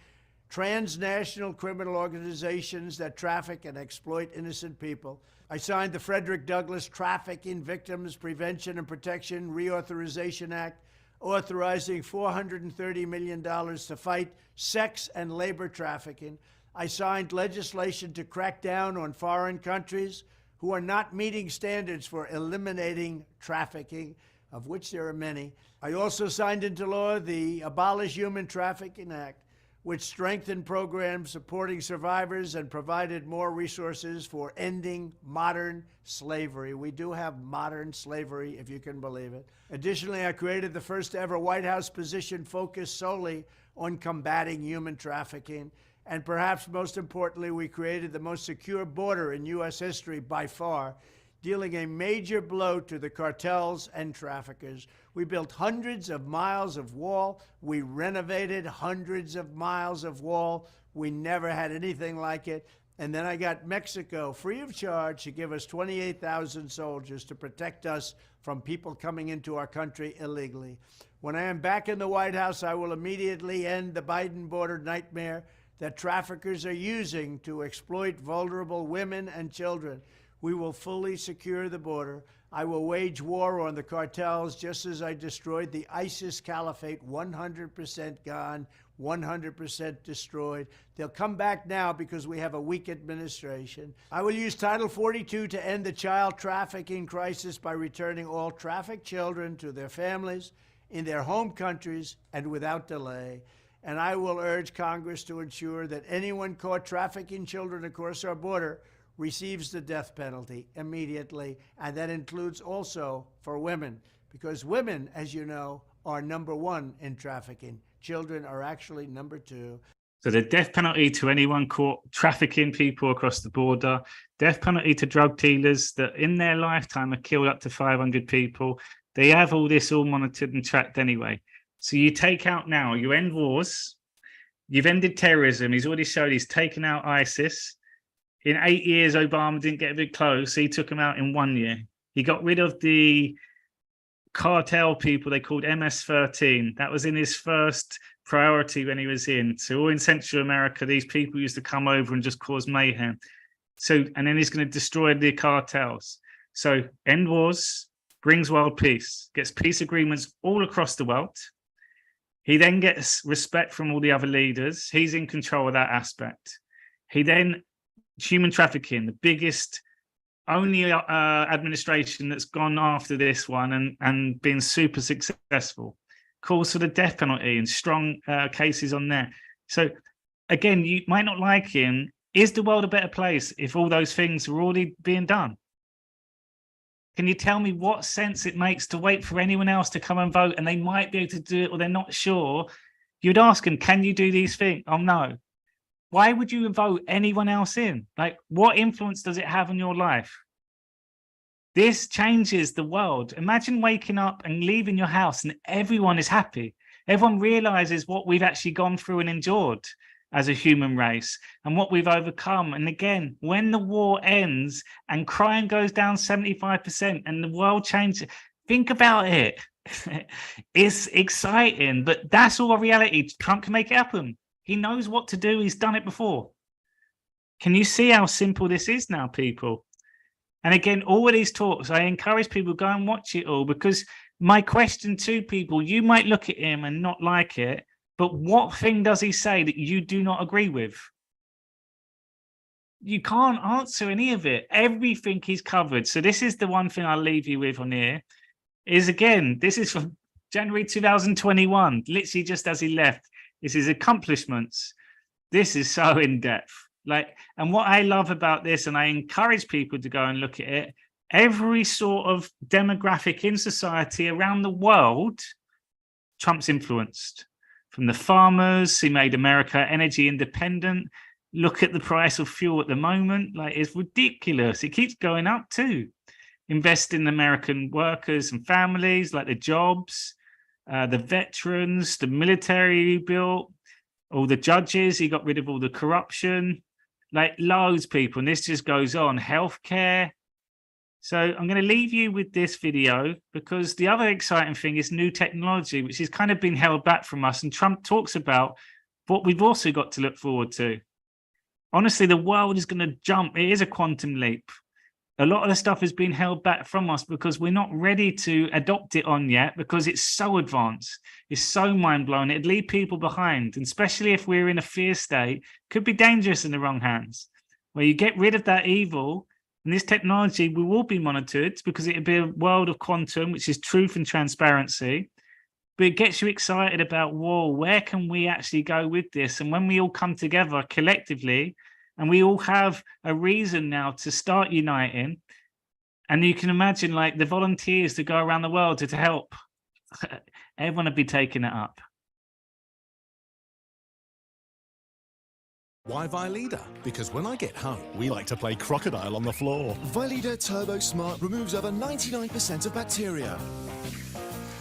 [SPEAKER 10] transnational criminal organizations that traffic and exploit innocent people. I signed the Frederick Douglass Trafficking Victims Prevention and Protection Reauthorization Act, authorizing $430 million to fight sex and labor trafficking. I signed legislation to crack down on foreign countries who are not meeting standards for eliminating trafficking, of which there are many. I also signed into law the Abolish Human Trafficking Act, which strengthened programs supporting survivors and provided more resources for ending modern slavery. We do have modern slavery, if you can believe it. Additionally, I created the first ever White House position focused solely on combating human trafficking. And perhaps most importantly, we created the most secure border in U.S. history by far, dealing a major blow to the cartels and traffickers. We built hundreds of miles of wall. We renovated hundreds of miles of wall. We never had anything like it. And then I got Mexico free of charge to give us 28,000 soldiers to protect us from people coming into our country illegally. When I am back in the White House, I will immediately end the Biden border nightmare that traffickers are using to exploit vulnerable women and children. We will fully secure the border. I will wage war on the cartels just as I destroyed the ISIS caliphate, 100% gone, 100% destroyed. They'll come back now because we have a weak administration. I will use Title 42 to end the child trafficking crisis by returning all trafficked children to their families in their home countries and without delay. And I will urge Congress to ensure that anyone caught trafficking children across our border receives the death penalty immediately, and that includes also for women, because women, as you know, are number one in trafficking. Children are actually number two.
[SPEAKER 1] So the death penalty to anyone caught trafficking people across the border, death penalty to drug dealers that in their lifetime have killed up to 500 people. They have all this all monitored and tracked anyway. So you take out now, you end wars, you've ended terrorism. He's already showed he's taken out ISIS. In 8 years, Obama didn't get a bit close. So he took him out in 1 year. He got rid of the cartel people they called MS-13. That was in his first priority when he was in. So all in Central America, these people used to come over and just cause mayhem. So, and then he's going to destroy the cartels. So end wars, brings world peace, gets peace agreements all across the world. He then gets respect from all the other leaders. He's in control of that aspect. He then, human trafficking, the biggest, only administration that's gone after this one and been super successful. Calls for the death penalty and strong cases on there. So again, you might not like him. Is the world a better place if all those things were already being done? Can you tell me what sense it makes to wait for anyone else to come and vote and they might be able to do it or they're not sure? You'd ask them, can you do these things? Oh, no. Why would you vote anyone else in? Like, what influence does it have on your life? This changes the world. Imagine waking up and leaving your house and everyone is happy. Everyone realizes what we've actually gone through and endured. as a human race and what we've overcome. And again, when the war ends and crime goes down 75% and the world changes, think about it. It's exciting, but that's all reality. Trump can make it happen. He knows what to do. He's done it before. Can you see how simple this is now, people? And again, all of these talks, I encourage people to go and watch it all, because my question to people, you might look at him and not like it, but what thing does he say that you do not agree with? You can't answer any of it. Everything he's covered. So this is the one thing I'll leave you with on here is, again, this is from January 2021, literally just as he left. This is accomplishments. This is so in depth. Like, and what I love about this, and I encourage people to go and look at it, every sort of demographic in society around the world, Trump's influenced. From the farmers, he made America energy independent. Look at the price of fuel at the moment. Like, it's ridiculous. It keeps going up too. Invest in American workers and families, like the jobs, the veterans, the military he built, all the judges. He got rid of all the corruption, like loads of people. And this just goes on. Healthcare. So I'm going to leave you with this video, because the other exciting thing is new technology, which has kind of been held back from us. And Trump talks about what we've also got to look forward to. Honestly, the world is going to jump. It is a quantum leap. A lot of the stuff has been held back from us because we're not ready to adopt it on yet, because it's so advanced. It's so mind-blowing. It'd leave people behind, and especially if we're in a fear state, could be dangerous in the wrong hands. Where you get rid of that evil, and this technology will all be monitored, because it'll be a world of quantum, which is truth and transparency. But it gets you excited about, whoa, where can we actually go with this? And when we all come together collectively, and we all have a reason now to start uniting, and you can imagine, like, the volunteers to go around the world to help, everyone would be taking it up.
[SPEAKER 11] Why Vileda? Because when I get home, we like to play crocodile on the floor.
[SPEAKER 12] Vileda Turbo Smart removes over 99% of bacteria.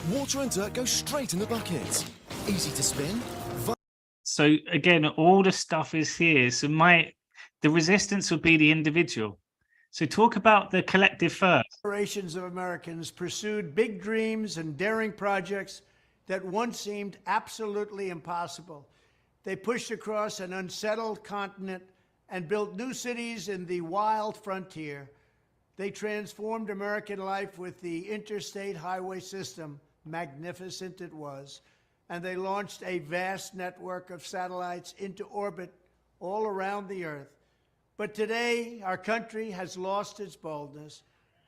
[SPEAKER 12] Water and dirt go straight in the bucket. Easy to spin.
[SPEAKER 1] So again, all the stuff is here. So the resistance would be the individual. So talk about the collective first.
[SPEAKER 10] Generations of Americans pursued big dreams and daring projects that once seemed absolutely impossible. They pushed across an unsettled continent and built new cities in the wild frontier. They transformed American life with the interstate highway system. Magnificent it was. And they launched a vast network of satellites into orbit all around the Earth. But today, our country has lost its boldness.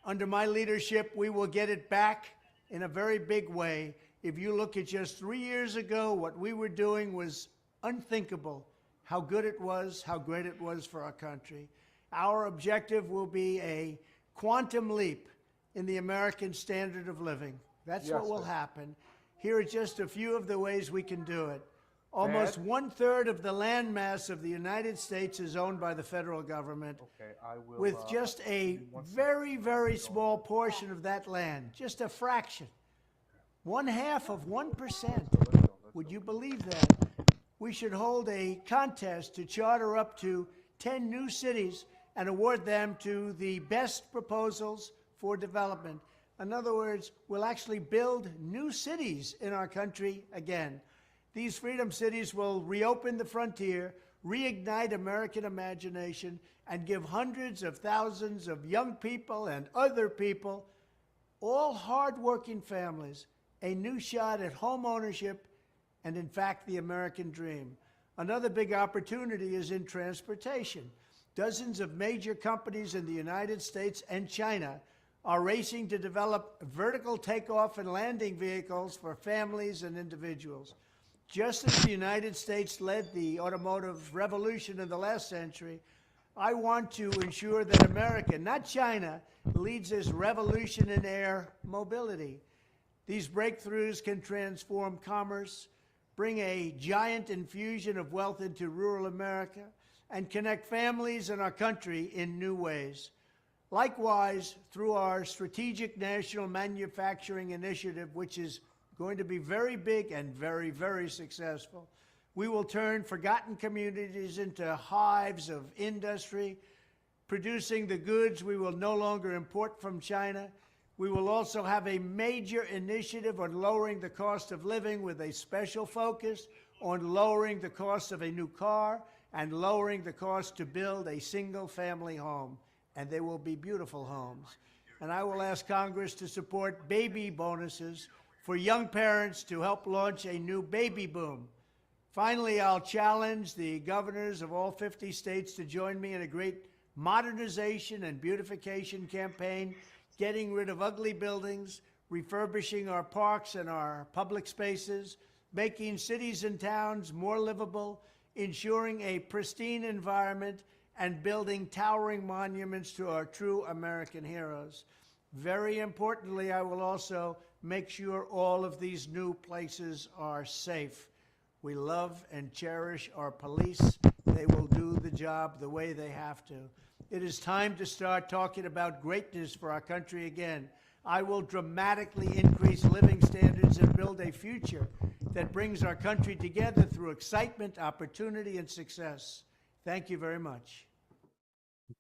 [SPEAKER 10] Under my leadership, we will get it back in a very big way. If you look at just 3 years ago, what we were doing was unthinkable. How good it was, how great it was for our country. Our objective will be a quantum leap in the American standard of living. That's what will happen. Here are just a few of the ways we can do it. Almost 1/3 of the land mass of the United States is owned by the federal government, with just a very, very small portion of that land, just a fraction, 1/2 of 1%. Would you believe that? We should hold a contest to charter up to 10 new cities and award them to the best proposals for development. In other words, we'll actually build new cities in our country again. These freedom cities will reopen the frontier, reignite American imagination, and give hundreds of thousands of young people and other people, all hardworking families, a new shot at home ownership and, in fact, the American dream. Another big opportunity is in transportation. Dozens of major companies in the United States and China are racing to develop vertical takeoff and landing vehicles for families and individuals. Just as the United States led the automotive revolution in the last century, I want to ensure that America, not China, leads this revolution in air mobility. These breakthroughs can transform commerce, bring a giant infusion of wealth into rural America, and connect families in our country in new ways. Likewise, through our Strategic National Manufacturing Initiative, which is going to be very big and very, very successful, We will turn forgotten communities into hives of industry, producing the goods we will no longer import from China. We will also have a major initiative on lowering the cost of living with a special focus on lowering the cost of a new car and lowering the cost to build a single-family home. And they will be beautiful homes. And I will ask Congress to support baby bonuses for young parents to help launch a new baby boom. Finally, I'll challenge the governors of all 50 states to join me in a great modernization and beautification campaign, getting rid of ugly buildings, refurbishing our parks and our public spaces, making cities and towns more livable, ensuring a pristine environment, and building towering monuments to our true American heroes. Very importantly, I will also make sure all of these new places are safe. We love and cherish our police. They will do the job the way they have to. It is time to start talking about greatness for our country again. I will dramatically increase living standards and build a future that brings our country together through excitement, opportunity, and success. Thank you very much.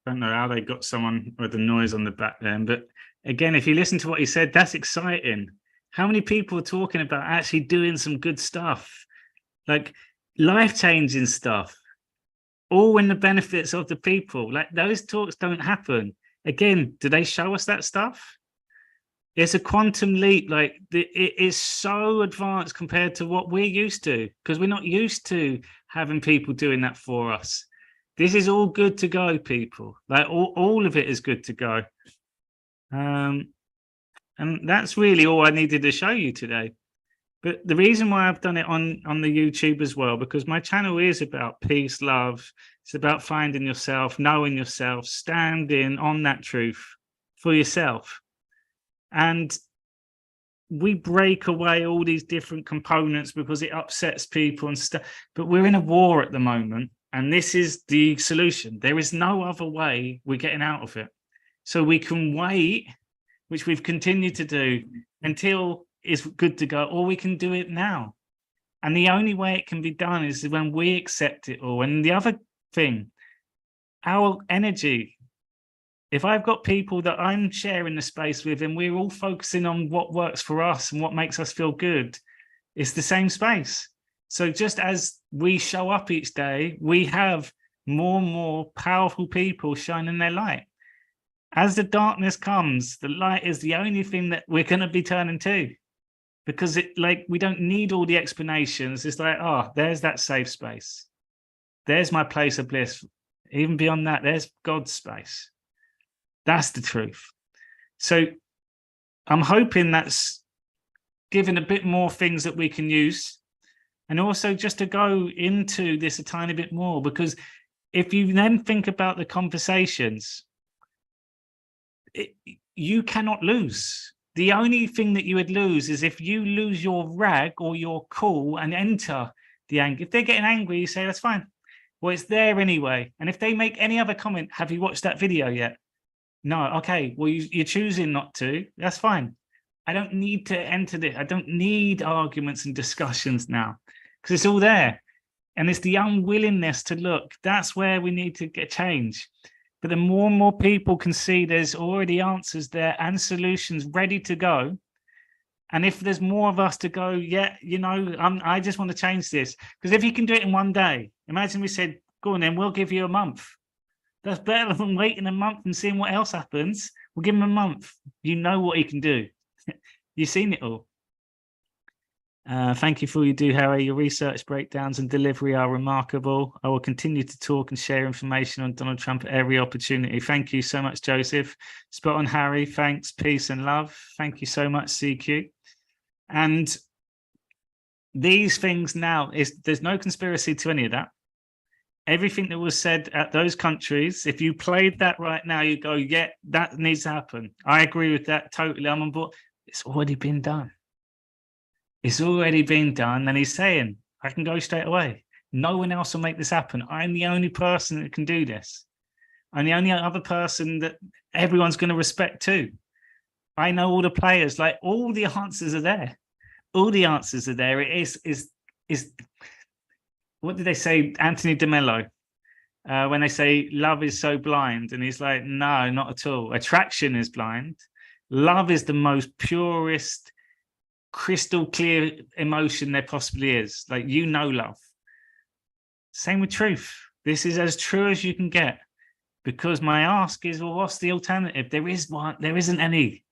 [SPEAKER 1] I don't know how they got someone with the noise on the back then, but again, if you listen to what he said, that's exciting. How many people are talking about actually doing some good stuff, like life-changing stuff, all in the benefits of the people? Like, those talks don't happen. Again, do they show us that stuff? It's a quantum leap. Like, it is so advanced compared to what we're used to, because we're not used to having people doing that for us. This is all good to go, people. Like, all of it is good to go. And that's really all I needed to show you today. But the reason why I've done it on the YouTube as well, because my channel is about peace, love. It's about finding yourself, knowing yourself, standing on that truth for yourself. And we break away all these different components because it upsets people and stuff. But we're in a war at the moment, and this is the solution. There is no other way we're getting out of it. So we can wait, which we've continued to do, until it's good to go, or we can do it now. And the only way it can be done is when we accept it all. And the other thing, our energy. If I've got people that I'm sharing the space with and we're all focusing on what works for us and what makes us feel good, it's the same space. So just as we show up each day, we have more and more powerful people shining their light. As the darkness comes, the light is the only thing that we're going to be turning to, because we don't need all the explanations. It's like, oh, there's that safe space. There's my place of bliss. Even beyond that, there's God's space. That's the truth. So I'm hoping that's given a bit more things that we can use, and also just to go into this a tiny bit more, because if you then think about the conversations, you cannot lose. The only thing that you would lose is if you lose your rag or your cool and enter the anger. If they're getting angry, you say, that's fine. Well, it's there anyway. And if they make any other comment, have you watched that video yet? No. Okay, well, you're choosing not to. That's fine. I don't need to enter this. I don't need arguments and discussions now, because it's all there. And it's the unwillingness to look. That's where we need to get change. But the more and more people can see there's already answers there and solutions ready to go. And if there's more of us to go, yeah, I just want to change this. Because if you can do it in one day, imagine we said, go on then, we'll give you a month. That's better than waiting a month and seeing what else happens. We'll give him a month. You know what he can do. You've seen it all. Thank you for all you do, Harry. Your research, breakdowns, and delivery are remarkable. I will continue to talk and share information on Donald Trump at every opportunity. Thank you so much, Joseph. Spot on, Harry. Thanks, peace and love. Thank you so much, CQ. And these things now, there's no conspiracy to any of that. Everything that was said at those countries, if you played that right now, you go, yeah, that needs to happen. I agree with that totally. I'm on board. It's already been done. It's already been done. And he's saying, I can go straight away. No one else will make this happen. I'm the only person that can do this. I'm the only other person that everyone's going to respect too. I know all the players, like all the answers are there. All the answers are there. It is what did they say? Anthony DeMello, when they say love is so blind, and he's like, no, not at all. Attraction is blind. Love is the most purest, crystal clear emotion there possibly is. Like, you know, love. Same with truth. This is as true as you can get. Because my ask is, well, what's the alternative? There is one. There isn't any,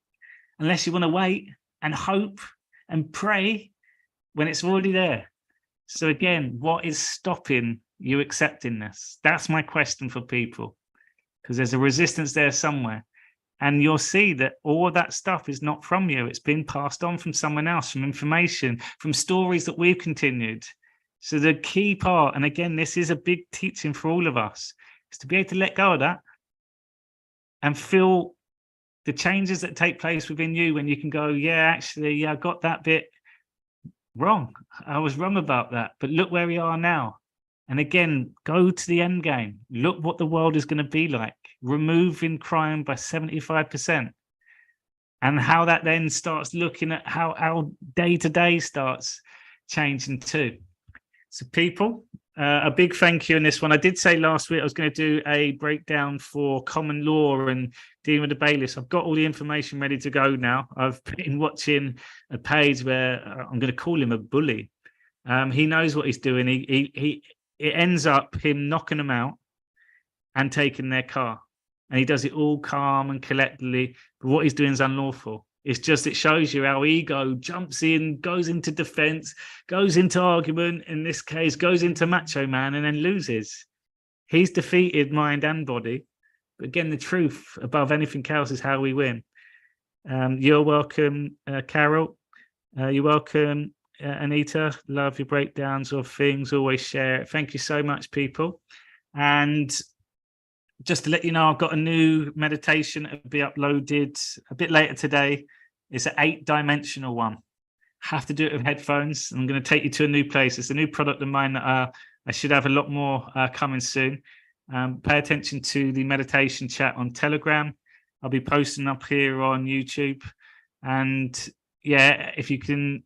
[SPEAKER 1] unless you want to wait and hope and pray when it's already there. So again, what is stopping you accepting this? That's my question for people, because there's a resistance there somewhere. And you'll see that all of that stuff is not from you. It's been passed on from someone else, from information, from stories that we've continued. So the key part, and again, this is a big teaching for all of us, is to be able to let go of that and feel the changes that take place within you when you can go, yeah, actually, yeah, I got that bit wrong. I was wrong about that. But look where we are now. And again, go to the end game. Look what the world is going to be like, removing crime by 75%. And how that then starts looking at how our day-to-day starts changing too. So people, a big thank you in this one. I did say last week I was going to do a breakdown for common law and dealing with the bailiffs. I've got all the information ready to go now. I've been watching a page where I'm going to call him a bully. He knows what he's doing. It ends up him knocking them out and taking their car. And he does it all calm and collectedly. But what he's doing is unlawful. It's just, it shows you how ego jumps in, goes into defense, goes into argument, in this case, goes into macho man and then loses. He's defeated mind and body. But again, the truth above anything else is how we win. You're welcome, Carol. You're welcome, Anita. Love your breakdowns of things. Always share it. Thank you so much, people. And just to let you know, I've got a new meditation that will be uploaded a bit later today. It's an 8-dimensional one. Have to do it with headphones. I'm going to take you to a new place. It's a new product of mine that I should have a lot more coming soon. Pay attention to the meditation chat on Telegram. I'll be posting up here on YouTube. And yeah, if you can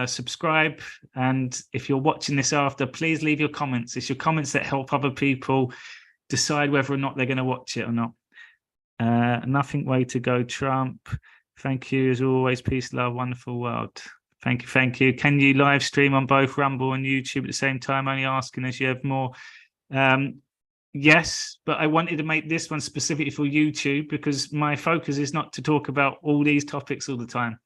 [SPEAKER 1] subscribe, and if you're watching this after, please leave your comments. It's your comments that help other people decide whether or not they're going to watch it or not. Nothing way to go, Trump. Thank you as always. Peace, love, wonderful world. Thank you, thank you. Can you live stream on both Rumble and YouTube at the same time? Only asking as you have more. Yes, but I wanted to make this one specifically for YouTube because my focus is not to talk about all these topics all the time.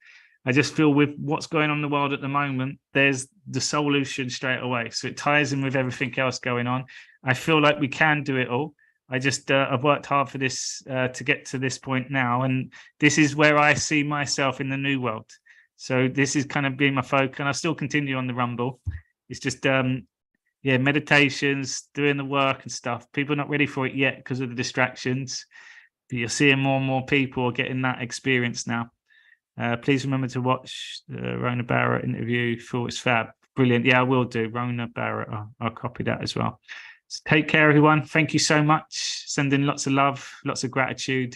[SPEAKER 1] I just feel with what's going on in the world at the moment, there's the solution straight away. So it ties in with everything else going on. I feel like we can do it all. I just, I've worked hard for this to get to this point now. And this is where I see myself in the new world. So this is kind of being my focus, and I still continue on the Rumble. It's just, yeah, meditations, doing the work and stuff. People are not ready for it yet because of the distractions. But you're seeing more and more people are getting that experience now. Please remember to watch the Rona Barrett interview. Thought it's fab. Brilliant. Yeah, I will do. Rona Barrett. I'll copy that as well. So take care, everyone. Thank you so much. Sending lots of love, lots of gratitude.